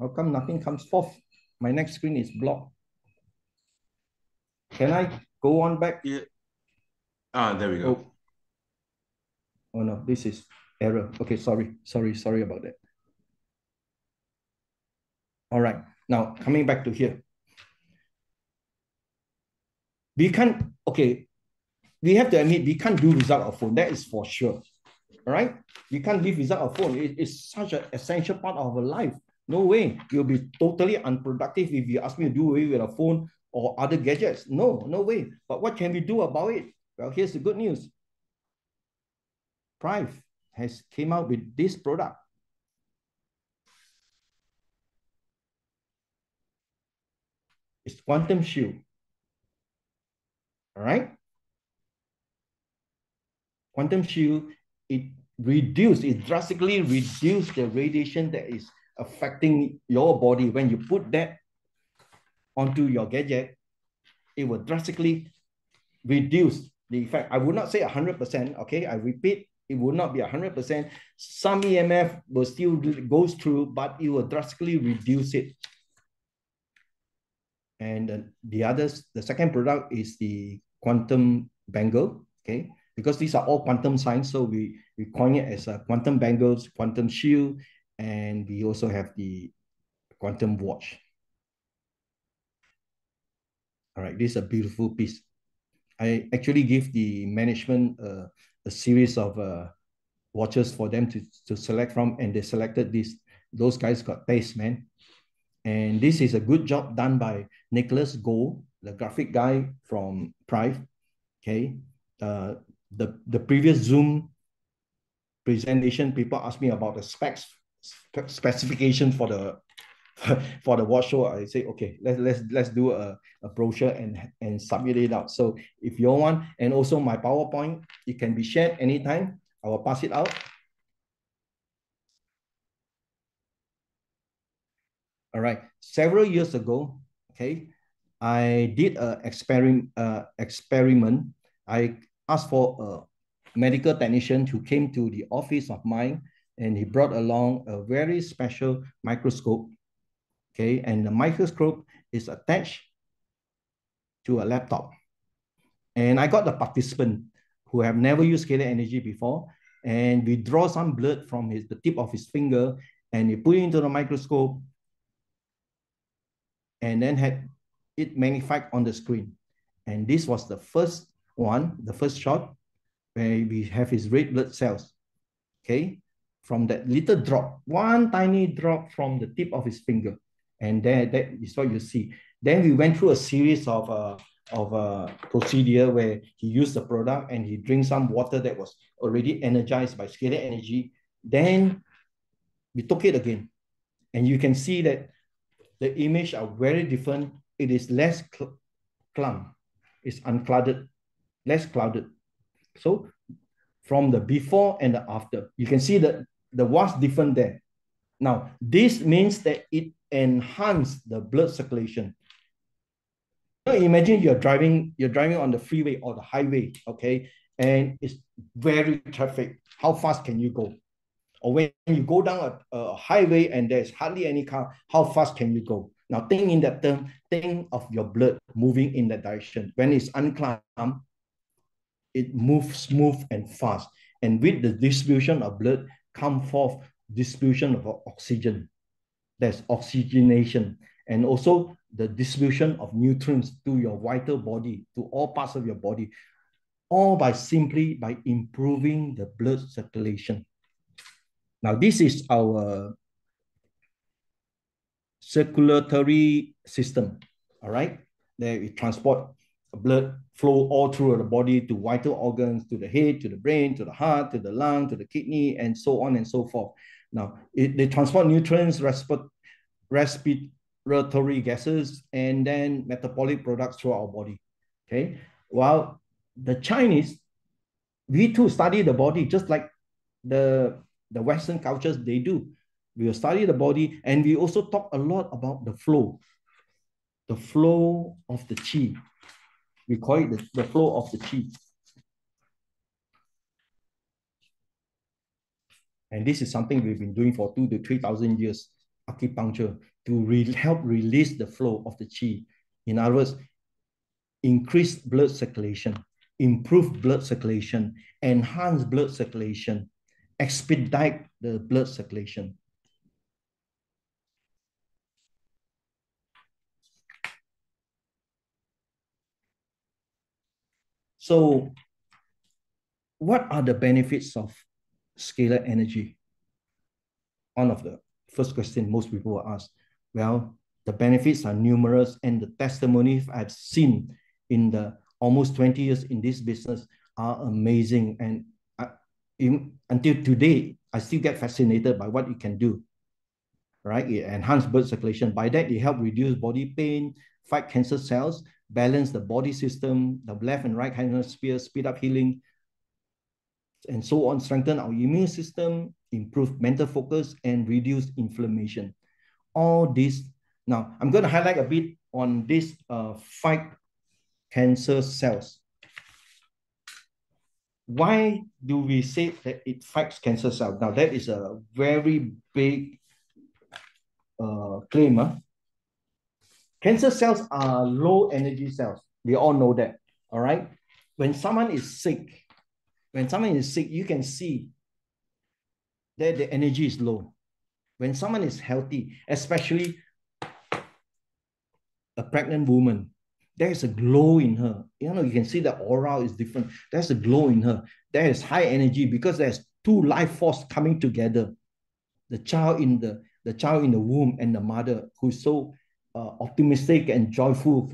How come nothing comes forth? My next screen is blocked. Can I go on back? Yeah. There we go. Oh no, this is error. Okay, sorry about that. All right, now coming back to here. We have to admit, we can't do without our phone. That is for sure. All right, we can't live without our phone. It's such an essential part of our life. No way. You'll be totally unproductive if you ask me to do away with a phone or other gadgets. No way. But what can we do about it? Well, here's the good news. Prife has came out with this product. It's Quantum Shield. All right. Quantum Shield, it drastically reduced the radiation that is affecting your body. When you put that onto your gadget, it will drastically reduce the effect. I would not say 100%, okay? I repeat, It will not be 100%. Some EMF will still goes through, but it will drastically reduce it. And the second product is the quantum bangle, okay? Because these are all quantum science, so we coin it as a quantum bangles, quantum shield, and we also have the quantum watch. All right, this is a beautiful piece. I actually give the management a series of watches for them to select from, and they selected this. Those guys got taste, man. And this is a good job done by Nicholas Goh, the graphic guy from Prife. Okay, the previous Zoom presentation, people asked me about the specification for the for the watch show. I say, okay, let's do a brochure and submit it out. So if you want, and also my PowerPoint, it can be shared anytime. I will pass it out. All right. Several years ago, okay, I did an experiment. I asked for a medical technician who came to the office of mine, and he brought along a very special microscope. Okay, and the microscope is attached to a laptop. And I got the participant who have never used scalar energy before, and we draw some blood from the tip of his finger, and we put it into the microscope, and then had it magnified on the screen. And this was the first one, the first shot, where we have his red blood cells, okay? From that little drop, one tiny drop from the tip of his finger. And that is what you see. Then we went through a series of procedure where he used the product and he drank some water that was already energized by scalar energy. Then we took it again. And you can see that the image are very different. It is less clump. It's unclouded, less clouded. So from the before and the after, you can see that the vast difference there. Now, this means that it enhances the blood circulation. Now, imagine you're driving on the freeway or the highway, okay, and it's very traffic. How fast can you go? Or when you go down a highway and there's hardly any car, how fast can you go? Now, think in that term, think of your blood moving in that direction. When it's unclambed, it moves smooth and fast. And with the distribution of blood, come forth distribution of oxygen. There's oxygenation. And also the distribution of nutrients to your vital body, to all parts of your body, all simply by improving the blood circulation. Now, this is our circulatory system, all right? There we transport blood flow all through the body to vital organs, to the head, to the brain, to the heart, to the lung, to the kidney, and so on and so forth. Now, they transport nutrients, respiratory gases, and then metabolic products through our body, okay? While the Chinese, we too study the body just like the Western cultures, they do. We will study the body, and we also talk a lot about the flow of the qi. We call it the flow of the qi. And this is something we've been doing for 2,000 to 3,000 years, acupuncture, to help release the flow of the qi. In other words, increase blood circulation, improve blood circulation, enhance blood circulation, expedite the blood circulation. So what are the benefits of scalar energy? One of the first question most people will ask. Well, the benefits are numerous, and the testimonies I've seen in the almost 20 years in this business are amazing. And until today, I still get fascinated by what it can do, right? It enhances blood circulation. By that, it helps reduce body pain, fight cancer cells, balance the body system, the left and right hemisphere, speed up healing, and so on, strengthen our immune system, improve mental focus, and reduce inflammation. All this. Now, I'm going to highlight a bit on this fight cancer cells. why do we say that it fights cancer cells? Now, that is a very big claim. Cancer cells are low energy cells. We all know that, all right? When someone is sick, you can see that the energy is low. When someone is healthy, especially a pregnant woman, there is a glow in her. You can see the aura is different. There's a glow in her. There is high energy because there's two life force coming together. The child in the womb and the mother who's so optimistic and joyful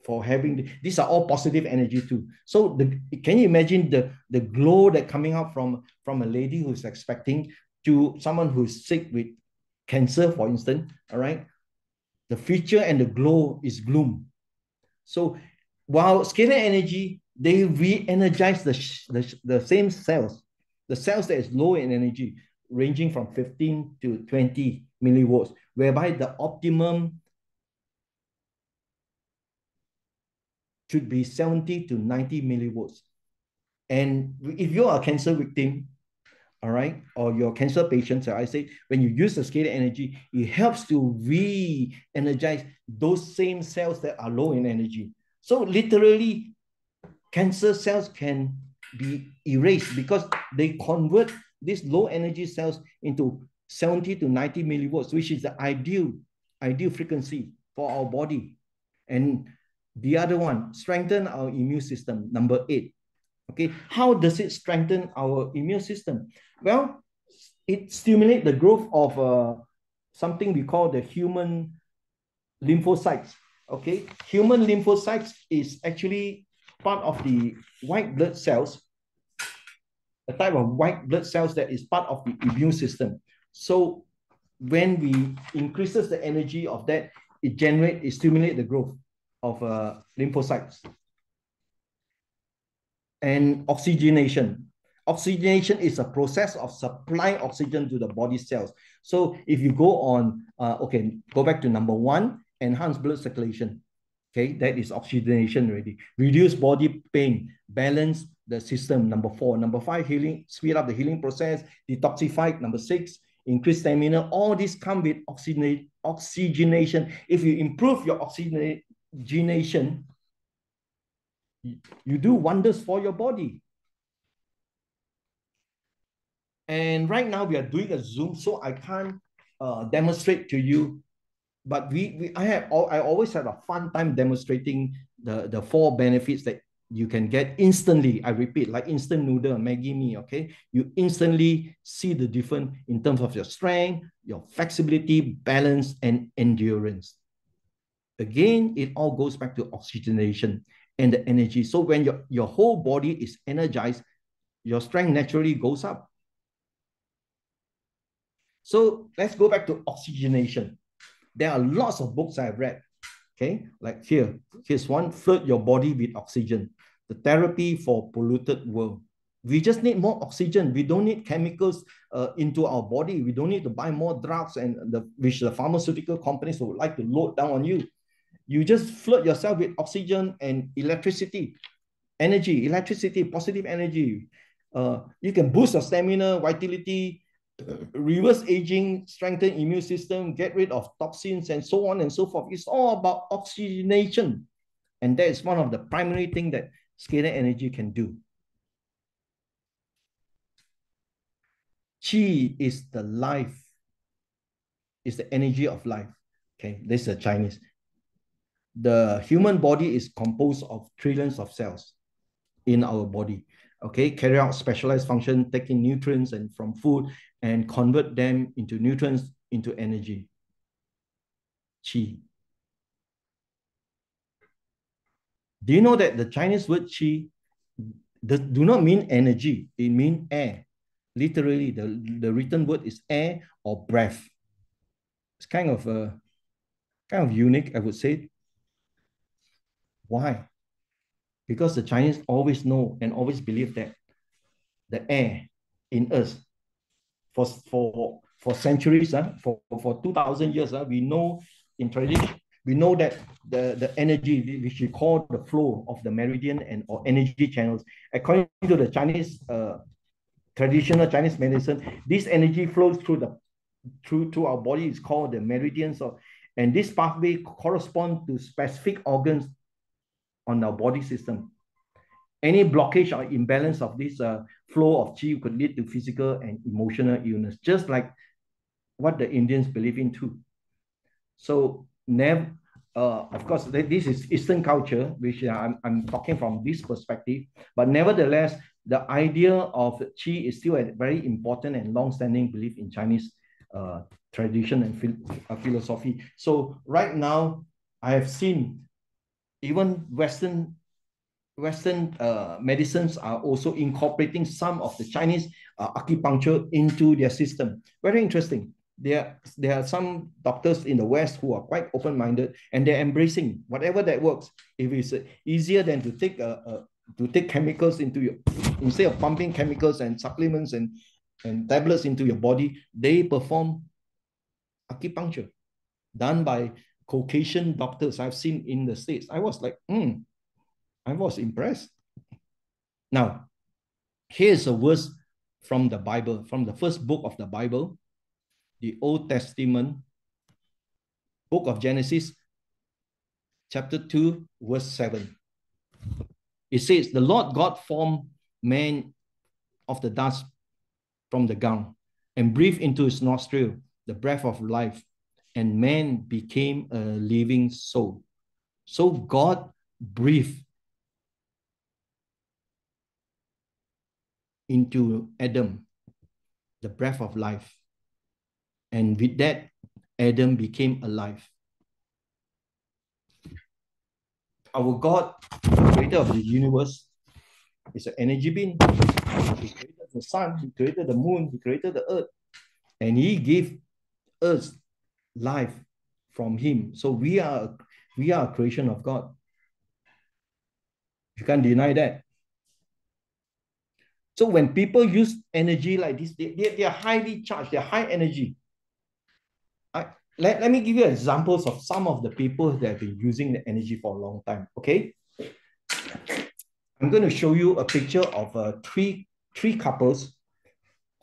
for having these are all positive energy too. So can you imagine the glow that coming out from a lady who's expecting to someone who's sick with cancer, for instance, all right? The feature and the glow is gloom. So while scalar energy, they re-energize the same cells, the cells that is low in energy, ranging from 15 to 20 millivolts, whereby the optimum should be 70 to 90 millivolts. And if you're a cancer victim, all right, or your cancer patient, so I say, when you use the scalar energy, it helps to re-energize those same cells that are low in energy. So literally, cancer cells can be erased because they convert these low energy cells into 70 to 90 millivolts, which is the ideal frequency for our body. And the other one, strengthen our immune system, number 8. Okay, how does it strengthen our immune system? Well, it stimulates the growth of something we call the human lymphocytes. Okay, human lymphocytes is actually part of the white blood cells, a type of white blood cells that is part of the immune system. So when we increases the energy of that, it stimulates the growth of lymphocytes. And oxygenation. Oxygenation is a process of supplying oxygen to the body cells. So if you go on, go back to number 1, enhance blood circulation. Okay, that is oxygenation already. Reduce body pain, balance the system, number 4. Number 5, healing, speed up the healing process, detoxify, number 6, increase stamina. All these come with oxygenation. If you improve your oxygenation, you do wonders for your body. And right now we are doing a Zoom, so I can't demonstrate to you. But I always have a fun time demonstrating the 4 benefits that you can get instantly. I repeat, like instant noodle, Maggie mee, okay? You instantly see the difference in terms of your strength, your flexibility, balance, and endurance. Again, it all goes back to oxygenation and the energy. So when your whole body is energized, your strength naturally goes up. So let's go back to oxygenation. There are lots of books I've read. Okay, like here's one, Flood Your Body with Oxygen, the therapy for polluted world. We just need more oxygen. We don't need chemicals into our body. We don't need to buy more drugs which the pharmaceutical companies would like to load down on you. You just flood yourself with oxygen and electricity, positive energy. You can boost your stamina, vitality, reverse aging, strengthen immune system, get rid of toxins, and so on and so forth. It's all about oxygenation. And that is one of the primary things that scalar energy can do. Qi is the life, is the energy of life. Okay, this is Chinese. The human body is composed of trillions of cells in our body. Okay, carry out specialized function, taking nutrients and from food and convert them into nutrients, into energy. Qi. Do you know that the Chinese word qi do not mean energy, it means air. Literally, the written word is air or breath. It's kind of unique, I would say. Why? Because the Chinese always know and always believe that the air in us for centuries, for 2,000 years, we know in We know that the energy, which we call the flow of the meridian and or energy channels, according to the Chinese traditional Chinese medicine, this energy flows through our body. Is called the meridians, and this pathway correspond to specific organs on our body system. Any blockage or imbalance of this flow of qi could lead to physical and emotional illness, just like what the Indians believe in too. So of course, this is Eastern culture, which I'm talking from this perspective, but nevertheless, the idea of qi is still a very important and long-standing belief in Chinese tradition and philosophy. So right now, I have seen even Western medicines are also incorporating some of the Chinese acupuncture into their system. Very interesting. There are some doctors in the West who are quite open-minded, and they're embracing whatever that works. If it's easier than to take chemicals into your, instead of pumping chemicals and supplements and tablets into your body, they perform acupuncture done by Caucasian doctors I've seen in the States. I was like, I was impressed. Now, here's a verse from the Bible, from the first book of the Bible, the Old Testament, book of Genesis, chapter 2, verse 7. It says, the Lord God formed man of the dust from the ground and breathed into his nostril the breath of life, and man became a living soul. So God breathed into Adam the breath of life, and with that, Adam became alive. Our God, creator of the universe, is an energy being. He created the sun, he created the moon, he created the earth, and he gave us life from him. So we are a creation of God. You can't deny that. So when people use energy like this, they are highly charged, they're high energy. Let me give you examples of some of the people that have been using the energy for a long time, okay? I'm going to show you a picture of three couples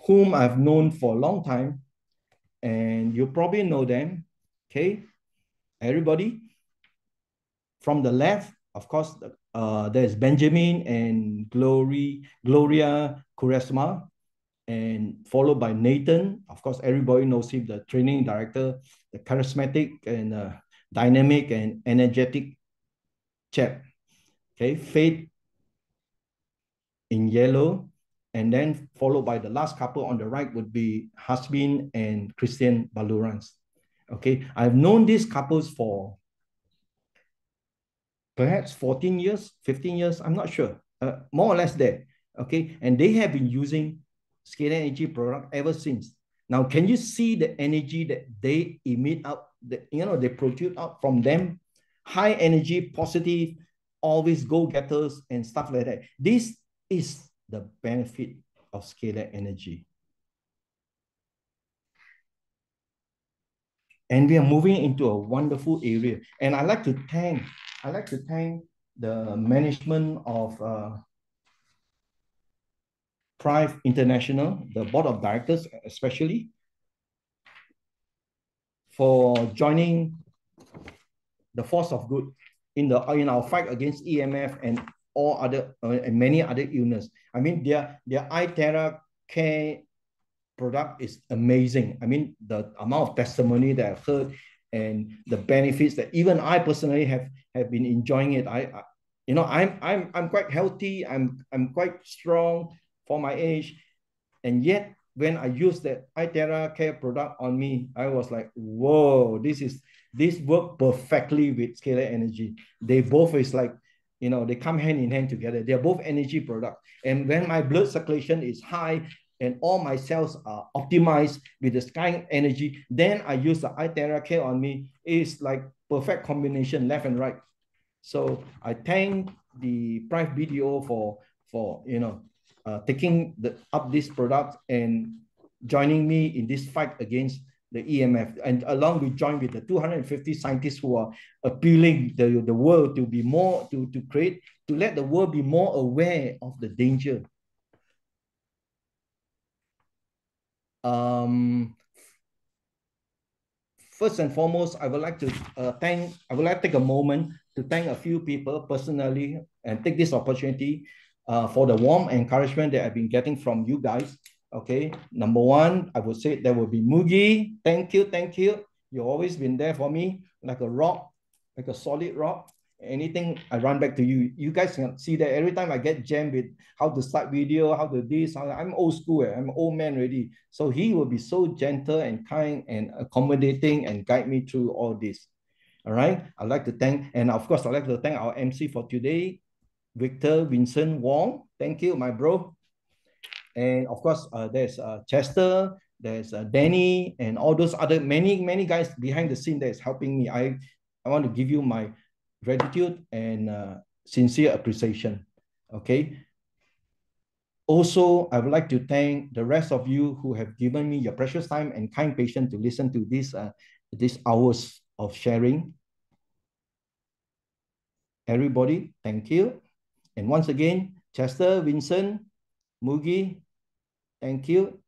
whom I've known for a long time, and you probably know them, okay? Everybody. From the left, of course, there's Benjamin and Gloria Kuresma, and followed by Nathan. Of course, everybody knows him, the training director, the charismatic and dynamic and energetic chap. Okay, Faith in yellow, and then followed by the last couple on the right would be Hasbin and Christian Balurans. Okay, I've known these couples for perhaps 14 years, 15 years, I'm not sure, more or less there. Okay, and they have been using Scalar energy product ever since. Now, can you see the energy that they emit out, they produce out from them? High energy, positive, always go-getters and stuff like that. This is the benefit of scalar energy. And we are moving into a wonderful area. And I'd like to thank the management of Prife International, the board of directors especially, for joining the force of good in our fight against EMF and all other and many other illness. I mean, their iTerra Care product is amazing. I mean, the amount of testimony that I've heard and the benefits that even I personally have been enjoying it. I'm quite healthy. I'm quite strong for my age, and yet when I use that iTerra Care product on me, I was like, whoa, this work perfectly with scalar energy. They both is like, they come hand in hand together. They're both energy products. And when my blood circulation is high and all my cells are optimized with the sky energy, then I use the iTerra Care on me. It's like perfect combination, left and right. So I thank the Prife BDO for taking up this product and joining me in this fight against the EMF, and along we join with the 250 scientists who are appealing the world to be more, to let the world be more aware of the danger. First and foremost, I would like to take a moment to thank a few people personally and take this opportunity for the warm encouragement that I've been getting from you guys. Okay, number one, I would say there will be Mugi. Thank you. You've always been there for me like a rock, like a solid rock. Anything, I run back to you. You guys can see that every time I get jammed with how to start video, how to this, I'm old school, I'm an old man already. So he will be so gentle and kind and accommodating and guide me through all this. All right. I'd like to thank, and of course, I'd like to thank our MC for today, Victor Vincent Wong. Thank you, my bro. And of course, there's Chester, there's Danny, and all those other many guys behind the scene that is helping me. I want to give you my gratitude and sincere appreciation. Okay. Also, I would like to thank the rest of you who have given me your precious time and kind patience to listen to these hours of sharing. Everybody, thank you. And once again, Chester, Vincent, Mugi, thank you.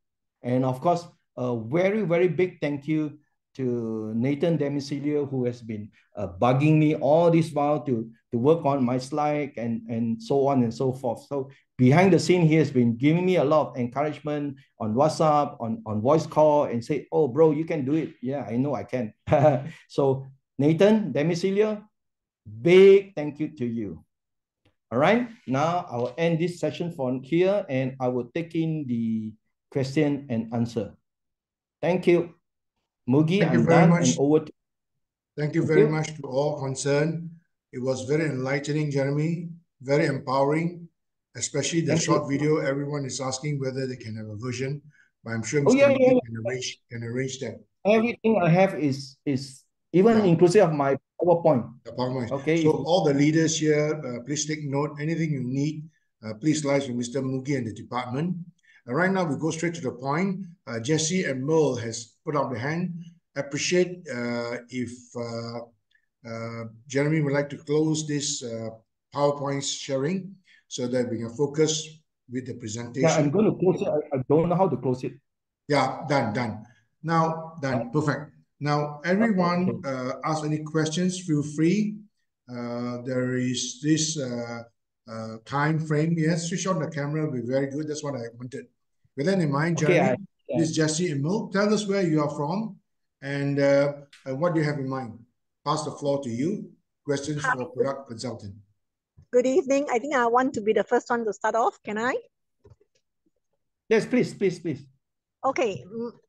And of course, a very, very big thank you to Nathan Demicilio, who has been bugging me all this while to work on my slide and so on and so forth. So behind the scene, he has been giving me a lot of encouragement on WhatsApp, on voice call, and say, oh, bro, you can do it. Yeah, I know I can. So Nathan Demicilio, big thank you to you. All right, now I will end this session from here and I will take in the question and answer. Thank you. Mugi, Thank you I'm very done much. and over to Thank you very much to all concerned. It was very enlightening, Jeremy, very empowering, especially the short video. Everyone is asking whether they can have a version, but I'm sure Mr. Mugi can arrange that. Everything I have is even inclusive of my PowerPoint. The PowerPoint. Okay. So all the leaders here, please take note. Anything you need, please liaise with Mr. Mugi and the department. Right now, we go straight to the point. Jesse and Merle has put up the hand. Appreciate if Jeremy would like to close this PowerPoint sharing so that we can focus with the presentation. Yeah, I'm going to close it. I don't know how to close it. Yeah, done. Now, done. Perfect. Now, everyone ask any questions, feel free. There is this time frame. Yes, switch on the camera will be very good. That's what I wanted. With that in mind, Jeremy, this is Jesse and Mo. Tell us where you are from and what do you have in mind. Pass the floor to you. Questions for product consultant. Good evening. I think I want to be the first one to start off. Can I? Yes, please. Okay.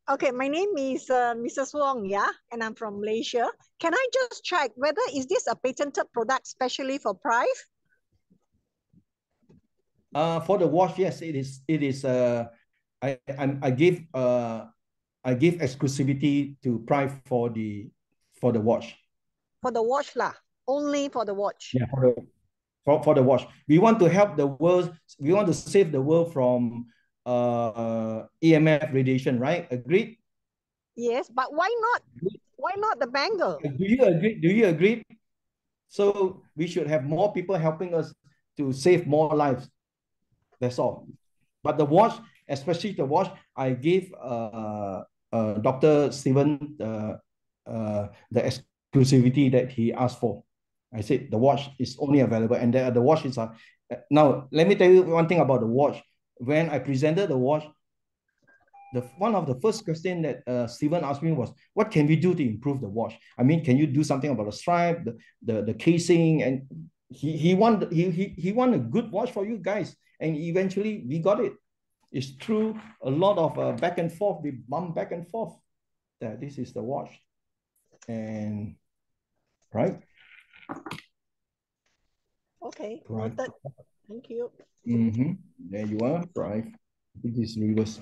Okay. My name is Mrs. Wong, yeah, and I'm from Malaysia. Can I just check whether is this a patented product specially for Prife? For the watch, yes, it is. I give exclusivity to Prife for the watch. For the watch lah, only for the watch. Yeah, for the watch. We want to help the world. We want to save the world from EMF radiation, right? Agreed? Yes, but why not? Why not the bangle? Do you agree? Do you agree? So we should have more people helping us to save more lives. That's all. But the watch, especially the watch, I give Dr. Steven the exclusivity that he asked for. I said the watch is only available, and the watch is now. Let me tell you one thing about the watch. When I presented the watch, one of the first question that Steven asked me was, "What can we do to improve the watch? I mean, can you do something about the stripe, the casing?" And he want a good watch for you guys, and eventually we got it. It's through a lot of back and forth. We bump back and forth. This is the watch, and right. Okay. Right. Thank you. There you are. Right. This is reverse.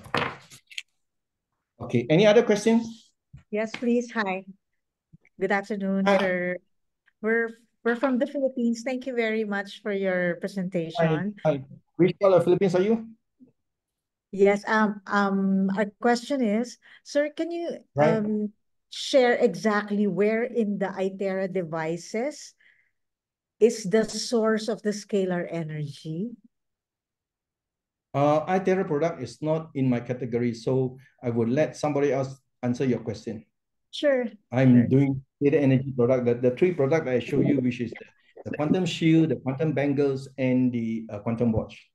Okay. Any other questions? Yes, please. Hi. Good afternoon, sir. We're from the Philippines. Thank you very much for your presentation. Hi. Which part of the Philippines are you? Yes. Our question is, sir, can you Right. share exactly where in the ITERA devices is the source of the scalar energy? ITERA product is not in my category, so I would let somebody else answer your question. Sure. I'm doing data energy product. The three products I show you, which is the quantum shield, the quantum bangles, and the quantum watch.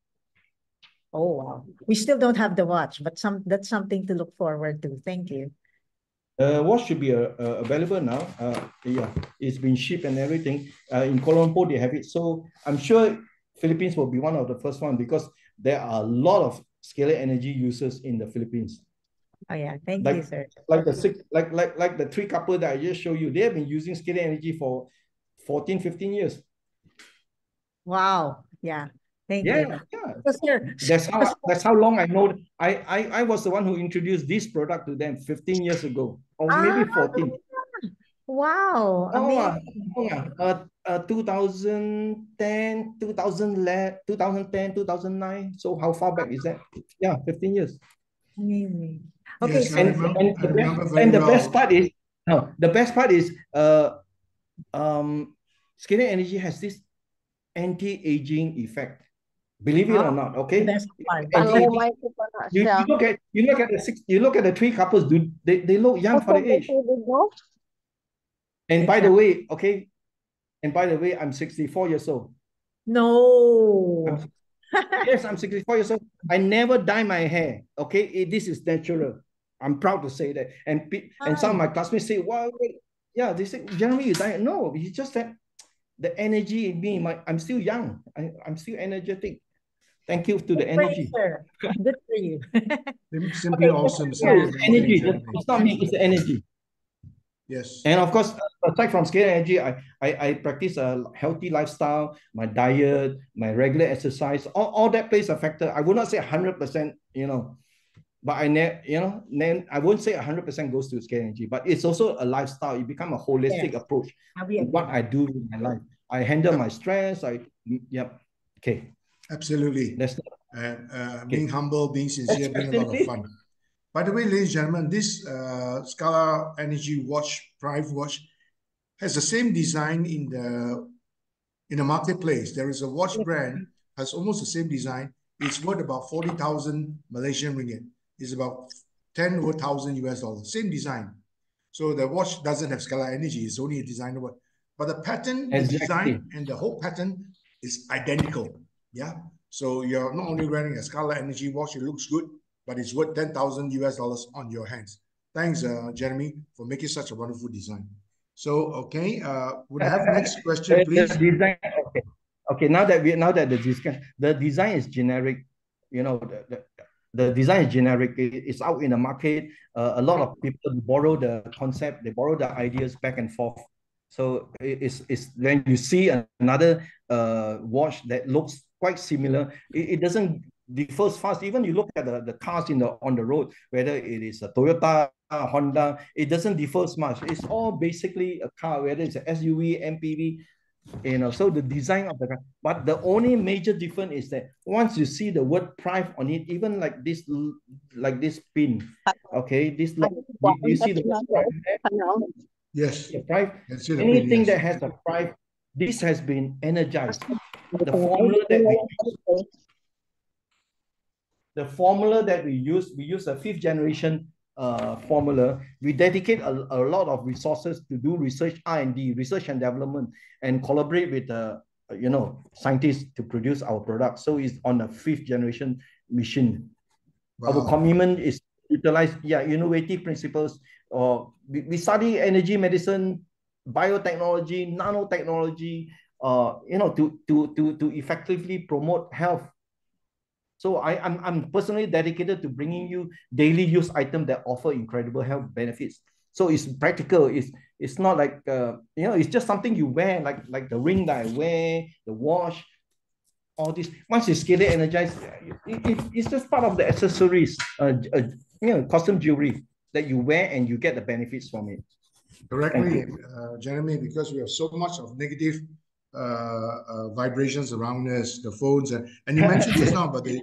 Oh, wow. We still don't have the watch, but that's something to look forward to. Thank you. Watch should be available now. Yeah, it's been shipped and everything. In Kuala Lumpur, they have it. So I'm sure Philippines will be one of the first one because there are a lot of scalar energy users in the Philippines. Oh yeah, thank you, sir. Like the three couple that I just showed you, they have been using scalar energy for 14, 15 years. Wow. Yeah. Thank you. Yeah. That's how long I know. I was the one who introduced this product to them 15 years ago, or maybe 14. Wow. Amazing. 2010, 2010, 2009. So how far back is that? Yeah, 15 years. Amazing. Okay. Yes, and the best part is scalar energy has this anti-aging effect. Believe it or not, okay? Best part. You look at the three couples, they look young for the age. And by the way, okay, I'm 64 years old. No. Yes, I'm 64 years old. I never dye my hair. Okay, this is natural. I'm proud to say that. And some of my classmates say, "Well, yeah," they say, "Generally, you dye." No, it's just that the energy in me. I'm still young. I'm still energetic. Thank you to the energy. Good for you. Simply awesome. Energy. It's not me. It's the energy. Yes. And of course, aside from scalar energy, I practice a healthy lifestyle, my diet, my regular exercise, all that plays a factor. I would not say 100%, but I won't say 100% goes to scalar energy, but it's also a lifestyle. It becomes a holistic approach to what I do in my life. I handle my stress. Okay. Absolutely. Being humble, being sincere, being a lot of fun. By the way, ladies and gentlemen, this Scalar Energy watch, Prife watch, has the same design in the marketplace. There is a watch brand has almost the same design. It's worth about 40,000 Malaysian ringgit. It's about 10,000 US dollars. Same design. So the watch doesn't have Scalar Energy. It's only a designer watch. But the pattern, the design, and the whole pattern is identical. Yeah. So you're not only wearing a Scalar Energy watch, it looks good, but it's worth 10,000 US dollars on your hands. Thanks, Jeremy, for making such a wonderful design. So, okay, would I have next question, please? Okay. Now that the design is generic, the design is generic. It's out in the market. A lot of people borrow the concept, they borrow the ideas back and forth. So it's when you see another watch that looks quite similar, it doesn't differs fast. Even you look at the cars on the road, whether it is a Toyota, Honda, it doesn't differ much. It's all basically a car, whether it's an SUV, MPV, so the design of the car. But the only major difference is that once you see the word Prife on it, even like this pin, okay, this you see the word Prife there? Yes. The Prife. Anything that has a Prife, this has been energized. The formula that we use a 5th generation formula. We dedicate a lot of resources to do research, R&D, research and development, and collaborate with scientists to produce our product. So it's on a 5th generation machine. Wow. Our commitment is to utilize innovative principles. We study energy medicine, biotechnology, nanotechnology, to effectively promote health. So I'm personally dedicated to bringing you daily use items that offer incredible health benefits. So it's practical. It's not like it's just something you wear, like the ring that I wear, the watch, all this. Once you scalar energized, it's just part of the accessories, custom jewelry that you wear and you get the benefits from it. Correctly, Jeremy, because we have so much of negative vibrations around us, the phones, and you mentioned just now about the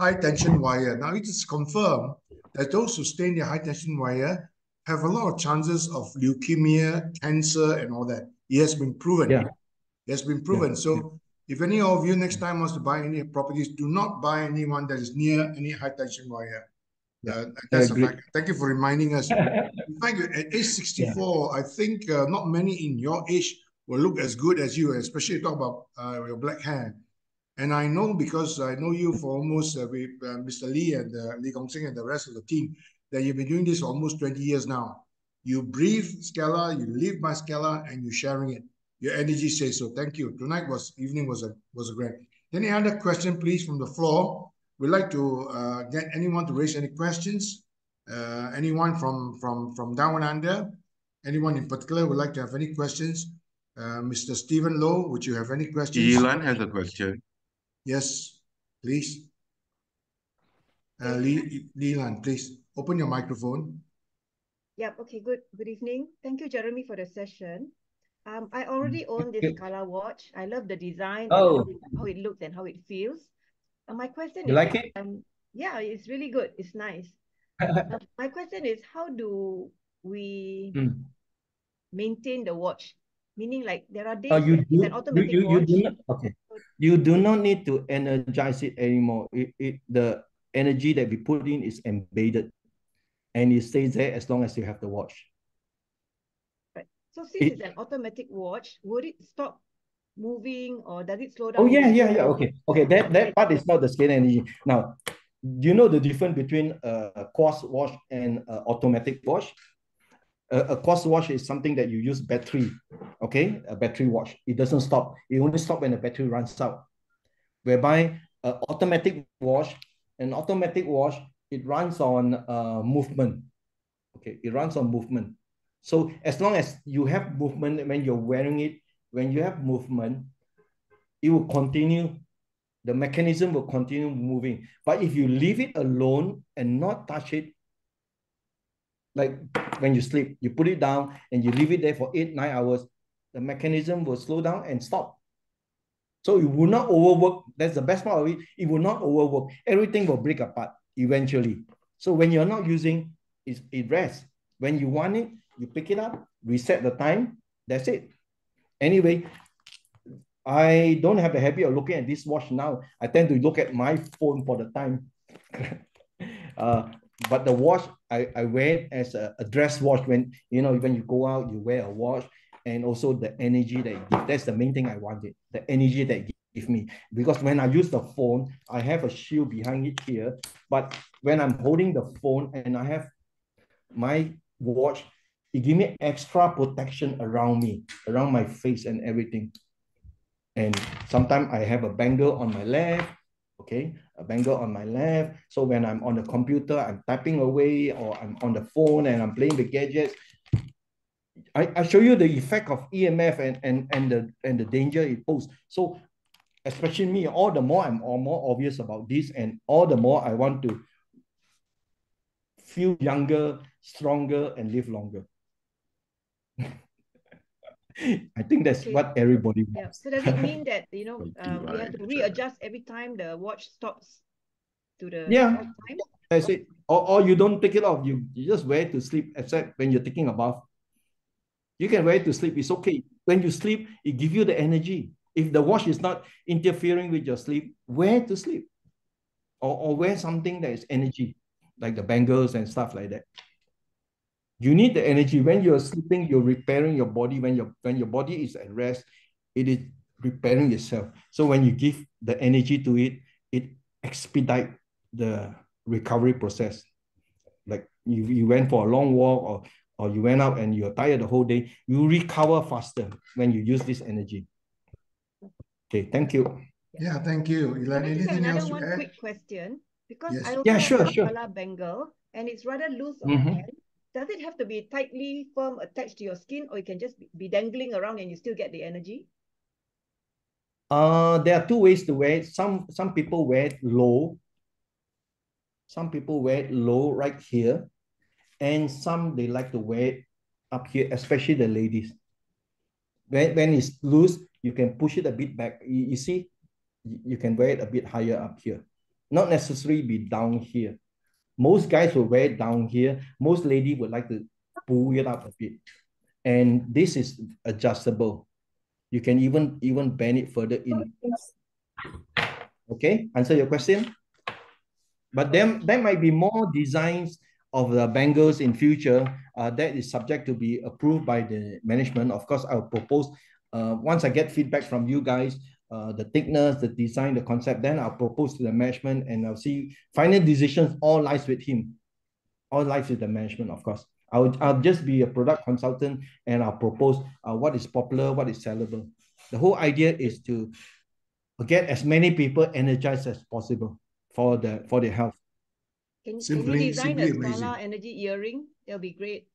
high tension wire. Now it is confirmed that those who stay in the high tension wire have a lot of chances of leukemia, cancer, and all that. It has been proven. Yeah. It has been proven. Yeah. So if any of you next time wants to buy any properties, do not buy anyone that is near any high tension wire. Yeah. That's a fact. Thank you for reminding us. In fact, at age 64, I think not many in your age will look as good as you, especially talk about your black hair. And I know because I know you for almost with Mr. Lee and Lee Gong Sing and the rest of the team that you've been doing this for almost 20 years now. You breathe Scalar, you live by Scalar, and you're sharing it. Your energy says so. Thank you. Evening was a great. Any other question, please, from the floor? We'd like to get anyone to raise any questions. Anyone from down under? Anyone in particular would like to have any questions? Mr. Stephen Lowe, would you have any questions? Elan has a question. Yes, please. Leland, please open your microphone. Yep. Okay. Good evening. Thank you, Jeremy, for the session. I already own this Scalar watch. I love the design, and how it looks and how it feels. My question You is, like it? yeah, it's really good. It's nice. My question is, how do we maintain the watch? Meaning, like, there are days it's an automatic watch. You do not need to energize it anymore. The energy that we put in is embedded, and it stays there as long as you have the watch. Right. So since it's an automatic watch, would it stop moving or does it slow down? Oh yeah. Okay. That part is not the scalar energy. Now, do you know the difference between a quartz watch and an automatic watch? A quartz watch is something that you use battery, okay? A battery watch. It doesn't stop. It only stops when the battery runs out. Whereby an automatic watch, it runs on movement. Okay, it runs on movement. So as long as you have movement when you're wearing it, when you have movement, it will continue. The mechanism will continue moving. But if you leave it alone and not touch it, like when you sleep, you put it down and you leave it there for 8-9 hours, the mechanism will slow down and stop. So it will not overwork. That's the best part of it. It will not overwork. Everything will break apart eventually. So when you're not using, it rests. When you want it, you pick it up, reset the time. That's it. Anyway, I don't have the habit of looking at this watch now. I tend to look at my phone for the time. But the watch, I wear it as a dress watch. When you go out, you wear a watch, and also the energy that it gives. That's the main thing I wanted. The energy that it gives me. Because when I use the phone, I have a shield behind it here. But when I'm holding the phone and I have my watch, it gives me extra protection around me, around my face and everything. And sometimes I have a bangle on my left, okay, a bangle on my left. So when I'm on the computer, I'm typing away, or I'm on the phone and I'm playing the gadgets. I show you the effect of EMF and the danger it poses. So especially me, all the more I'm more obvious about this, and all the more I want to feel younger, stronger, and live longer. I think that's what everybody wants. Yeah. So does it mean that we have to readjust every time the watch stops to the time? That's it. Or you don't take it off. You just wear it to sleep, except when you're taking a bath. You can wear it to sleep. It's okay. When you sleep, it gives you the energy. If the watch is not interfering with your sleep, wear it to sleep. Or wear something that is energy, like the bangles and stuff like that. You need the energy. When you're sleeping, you're repairing your body. When your body is at rest, it is repairing itself. So when you give the energy to it, it expedites the recovery process. Like you went for a long walk, or you went out and you're tired the whole day, you recover faster when you use this energy. Okay, thank you. Yeah, thank you. Elaine, anything else to add? One quick question, because I also have a Scalar bangle and it's rather loose on the hand. Does it have to be tightly firm attached to your skin, or you can just be dangling around and you still get the energy? There are two ways to wear it. Some people wear it low. Some people wear it low right here. And some, they like to wear it up here, especially the ladies. When it's loose, you can push it a bit back. You see, you can wear it a bit higher up here. not necessarily be down here. Most guys will wear it down here. Most lady would like to pull it up a bit. And this is adjustable. You can even bend it further in. Okay, answer your question. But then there might be more designs of the bangles in future that is subject to be approved by the management. Of course, I'll propose once I get feedback from you guys, the thickness, the design, the concept, then I'll propose to the management and I'll see final decisions all lies with him. All lies with the management, of course. I'll just be a product consultant and I'll propose what is popular, what is sellable. The whole idea is to get as many people energized as possible for their health. Can you design a Scalar energy earring? It'll be great.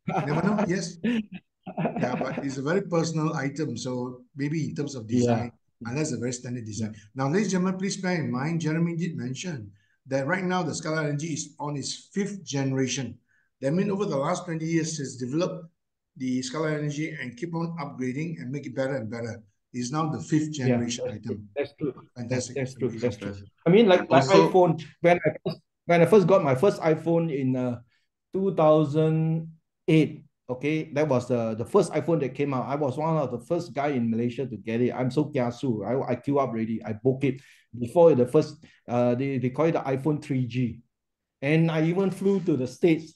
Never know, yes. Yeah, but it's a very personal item. So maybe in terms of design, unless a very standard design. Now, ladies and gentlemen, please bear in mind, Jeremy did mention that right now the Scalar energy is on its 5th generation. That means over the last 20 years, it's developed the Scalar energy and keep on upgrading and make it better and better. It's now the 5th generation item. That's true. Fantastic. That's true. That's true. I mean, like iPhone, when I first got my first iPhone in 2008, okay, that was the first iPhone that came out. I was one of the first guy in Malaysia to get it. I'm so kiasu. I queue up already. I booked it before the first, they call it the iPhone 3G. And I even flew to the States,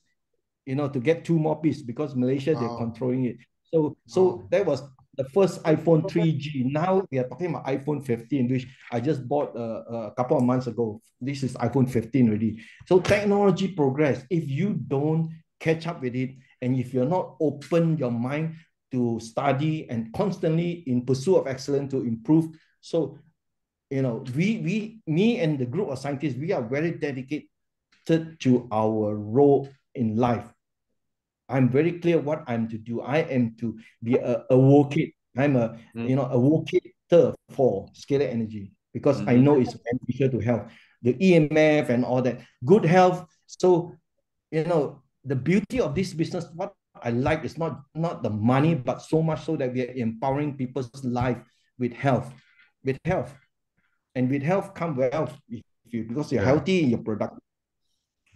you know, to get 2 more pieces because Malaysia, they're controlling it. So that was the first iPhone 3G. Now we are talking about iPhone 15, which I just bought a couple of months ago. This is iPhone 15 already. So technology progress. If you don't catch up with it, and if you're not open your mind to study and constantly in pursuit of excellence to improve, so you know, me and the group of scientists, we are very dedicated to our role in life. I'm very clear what I'm to do. I am to be a advocate. I'm a advocator for scalar energy because I know it's beneficial to health, the EMF and all that, good health. So, you know, the beauty of this business, what I like is not the money, but so much so that we are empowering people's life with health, and with health come wealth because you're healthy in your product.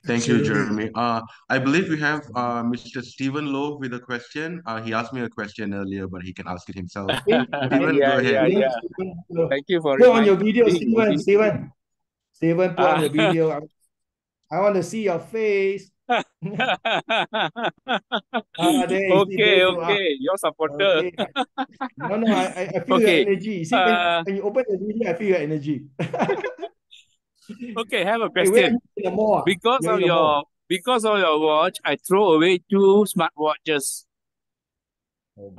Thank you, Jeremy. I believe we have Mr. Stephen Lowe with a question. He asked me a question earlier, but he can ask it himself. Stephen, go ahead. Thank you for put on your video, Stephen. Stephen, put on your video. I want to see your face. Okay, your supporter. Okay. No, I feel your energy. See, when you open the video, I feel your energy. Okay, have a question. Because of your watch, I throw away 2 smartwatches.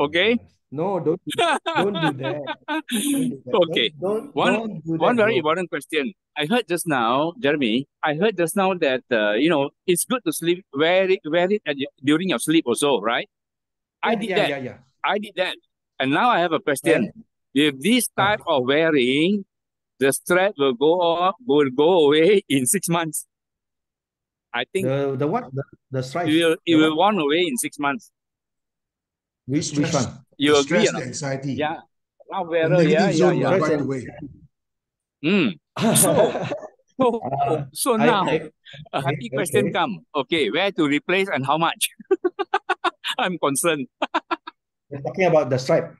Okay? No, don't do that. Don't do that. Okay. One very important question. I heard just now, Jeremy, that it's good to sleep, wear it during your sleep also, right? I did that. I did that. And now I have a question. If this type of wearing, the strap will go away in 6 months. I think the what? The stripe. It will run away in 6 months. Which one? You agree? The anxiety. Yeah. Now wearer, yeah. Right away. So now a happy question come. Okay, where to replace and how much? I'm concerned. You're talking about the stripe.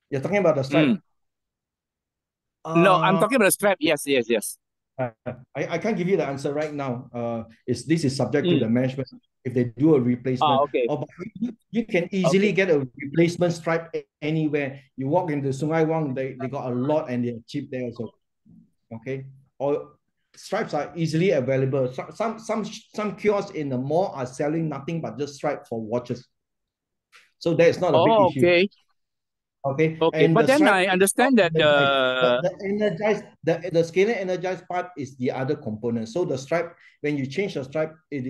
You're talking about the stripe. No, I'm talking about the strap. Yes. I can't give you the answer right now. This is subject to the management if they do a replacement. Okay. But you can easily get a replacement stripe anywhere. You walk into Sungai Wang, they got a lot and they're cheap there also. Okay. Or stripes are easily available. Some kiosks in the mall are selling nothing but just stripes for watches. So that is not a big issue. Okay. And but then I understand that the scalar energized part is the other component. So the stripe, when you change the stripe, it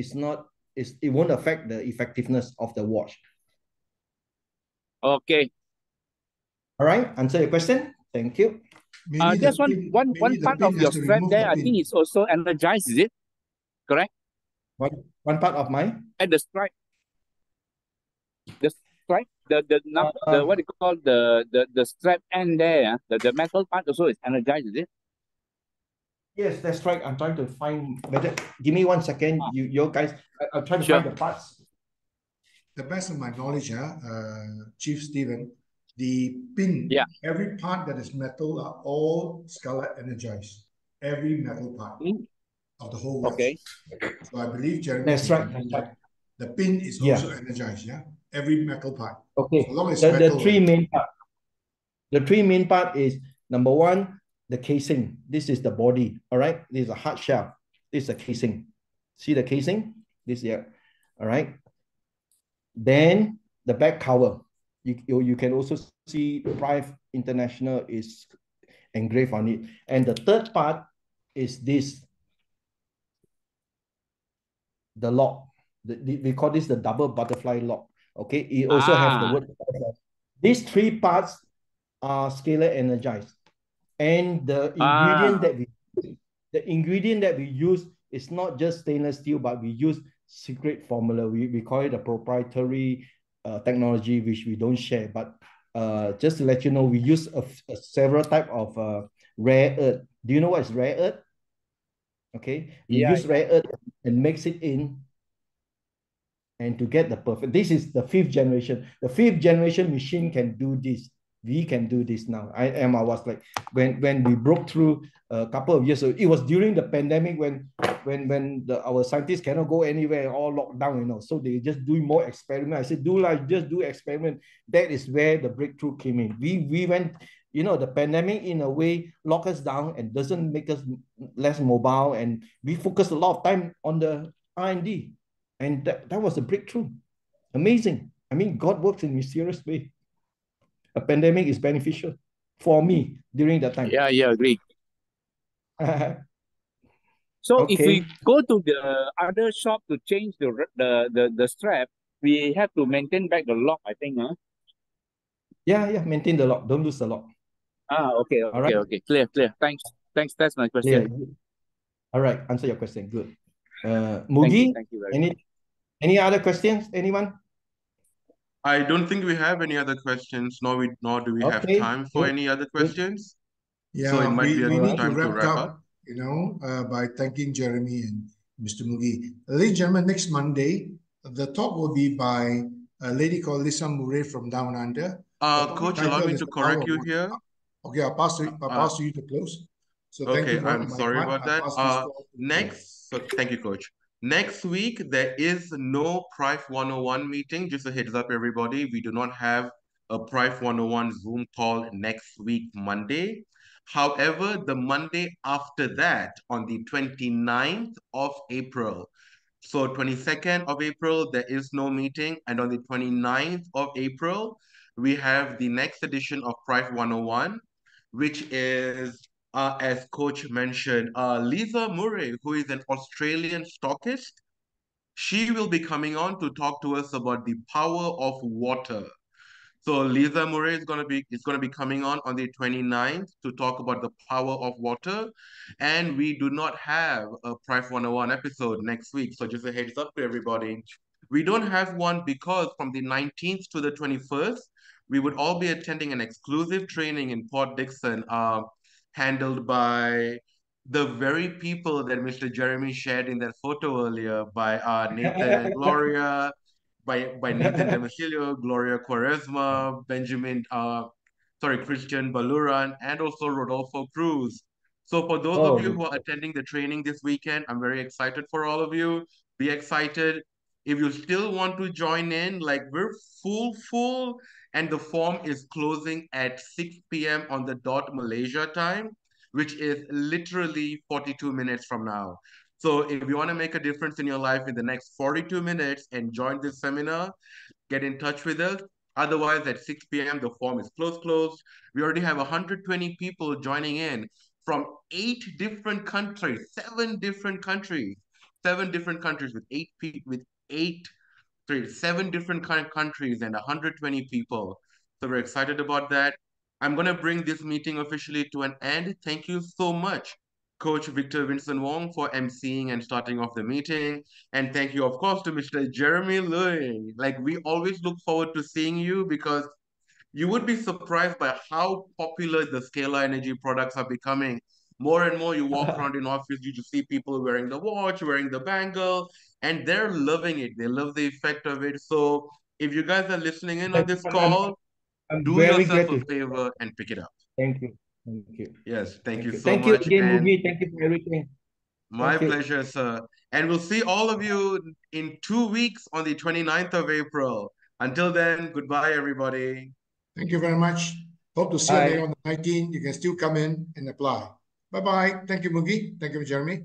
won't affect the effectiveness of the watch. Okay. All right. Answer your question. Thank you. There's one part of your strap there. I think it's also energized. Is it correct? One part of my and the stripe. The stripe, the what do you call the strap end there, the metal part also is energized, is it? Yes, that's right. I'm trying to find whether. Give me 1 second. You guys, I'll try to find the parts. The best of my knowledge, Chief Stephen, the pin, every part that is metal are all Scalar energized. Every metal part of the whole watch. Okay. So I believe Jeremy. That's right. That's right. The pin is also energized, every metal part. Okay. So long as the three main part. The three main part is number one, the casing. This is the body. All right. This is a hard shell. This is the casing. See the casing? This here. All right. Then the back cover. You can also see Prife International is engraved on it. And the third part is this. The lock. We call this the double butterfly lock. Okay. It also has the word. These three parts are scalar energized. And the ingredient that we use is not just stainless steel, but we use secret formula. We call it a proprietary technology, which we don't share. But just to let you know, we use several type of rare earth. Do you know what is rare earth? Okay, we use rare earth and mix it in, and to get the perfect. This is the 5th generation. The 5th generation machine can do this. We can do this now. I was like, when we broke through a couple of years ago, it was during the pandemic when our scientists cannot go anywhere, all locked down, so they just doing more experiment. I said, just do experiment. That is where the breakthrough came in. We went, the pandemic in a way lock us down and doesn't make us less mobile, and we focus a lot of time on the R&D, and that was a breakthrough. Amazing. I mean, God works in mysterious way. A pandemic is beneficial for me during that time. Yeah, agree. So if we go to the other shop to change the strap, we have to maintain back the lock, I think, huh? Yeah, maintain the lock. Don't lose the lock. Okay. Okay. Clear. Thanks. That's my question. Yeah. All right. Answer your question. Good. Mugi, thank you very much. Any other questions? Anyone? I don't think we have any other questions, nor do we have time for any other questions. Yeah, so it might be a good time to wrap up. By thanking Jeremy and Mr. Mugi. Ladies and gentlemen, next Monday, the talk will be by a lady called Lisa Murray from Down Under. Coach, allow me to correct you here. Okay, I'll pass to you to close. So thank you. I'm sorry about that. Thank you, Coach. Next week, there is no Prife 101 meeting. Just a heads up, everybody. We do not have a Prife 101 Zoom call next week, Monday. However, the Monday after that, on the 29th of April, so 22nd of April, there is no meeting. And on the 29th of April, we have the next edition of Prife 101, which is as Coach mentioned, Lisa Murray, who is an Australian stockist, she will be coming on to talk to us about the power of water. So Lisa Murray is going to be coming on the 29th to talk about the power of water. And we do not have a Prife 101 episode next week. So just a heads up to everybody. We don't have one because from the 19th to the 21st, we would all be attending an exclusive training in Port Dickson, handled by the very people that Mr. Jeremy shared in that photo earlier, by Nathan and Gloria, by Nathan Demesilio, Gloria Quaresma, Christian Baluran, and also Rodolfo Cruz. So for those of you who are attending the training this weekend, I'm very excited for all of you. Be excited. If you still want to join in, like we're full, and the form is closing at 6 p.m. on the dot Malaysia time, which is literally 42 minutes from now. So if you want to make a difference in your life in the next 42 minutes and join this seminar, get in touch with us. Otherwise, at 6 p.m., the form is closed. We already have 120 people joining in from 7 different countries with 7 different countries and 120 people. So we're excited about that. I'm going to bring this meeting officially to an end. Thank you so much, Coach Victor Vincent Wong, for emceeing and starting off the meeting. And thank you, of course, to Mr. Jeremy Looi. Like, we always look forward to seeing you because you would be surprised by how popular the Scalar energy products are becoming more and more you walk around in office, you just see people wearing the watch, wearing the bangle, and they're loving it. They love the effect of it. So if you guys are listening in on this call, I'm do very yourself glad a to favor and pick it up. Thank you. Thank you. Yes, thank you so Thank you much. again, And Mugi. Thank you for everything. my Thank you. pleasure, sir. And we'll see all of you in 2 weeks on the 29th of April. Until then, goodbye, everybody. Thank you very much. Hope to see you Bye. there on the 19th. You can still come in and apply. Bye-bye. Thank you, Mugi. Thank you, Jeremy.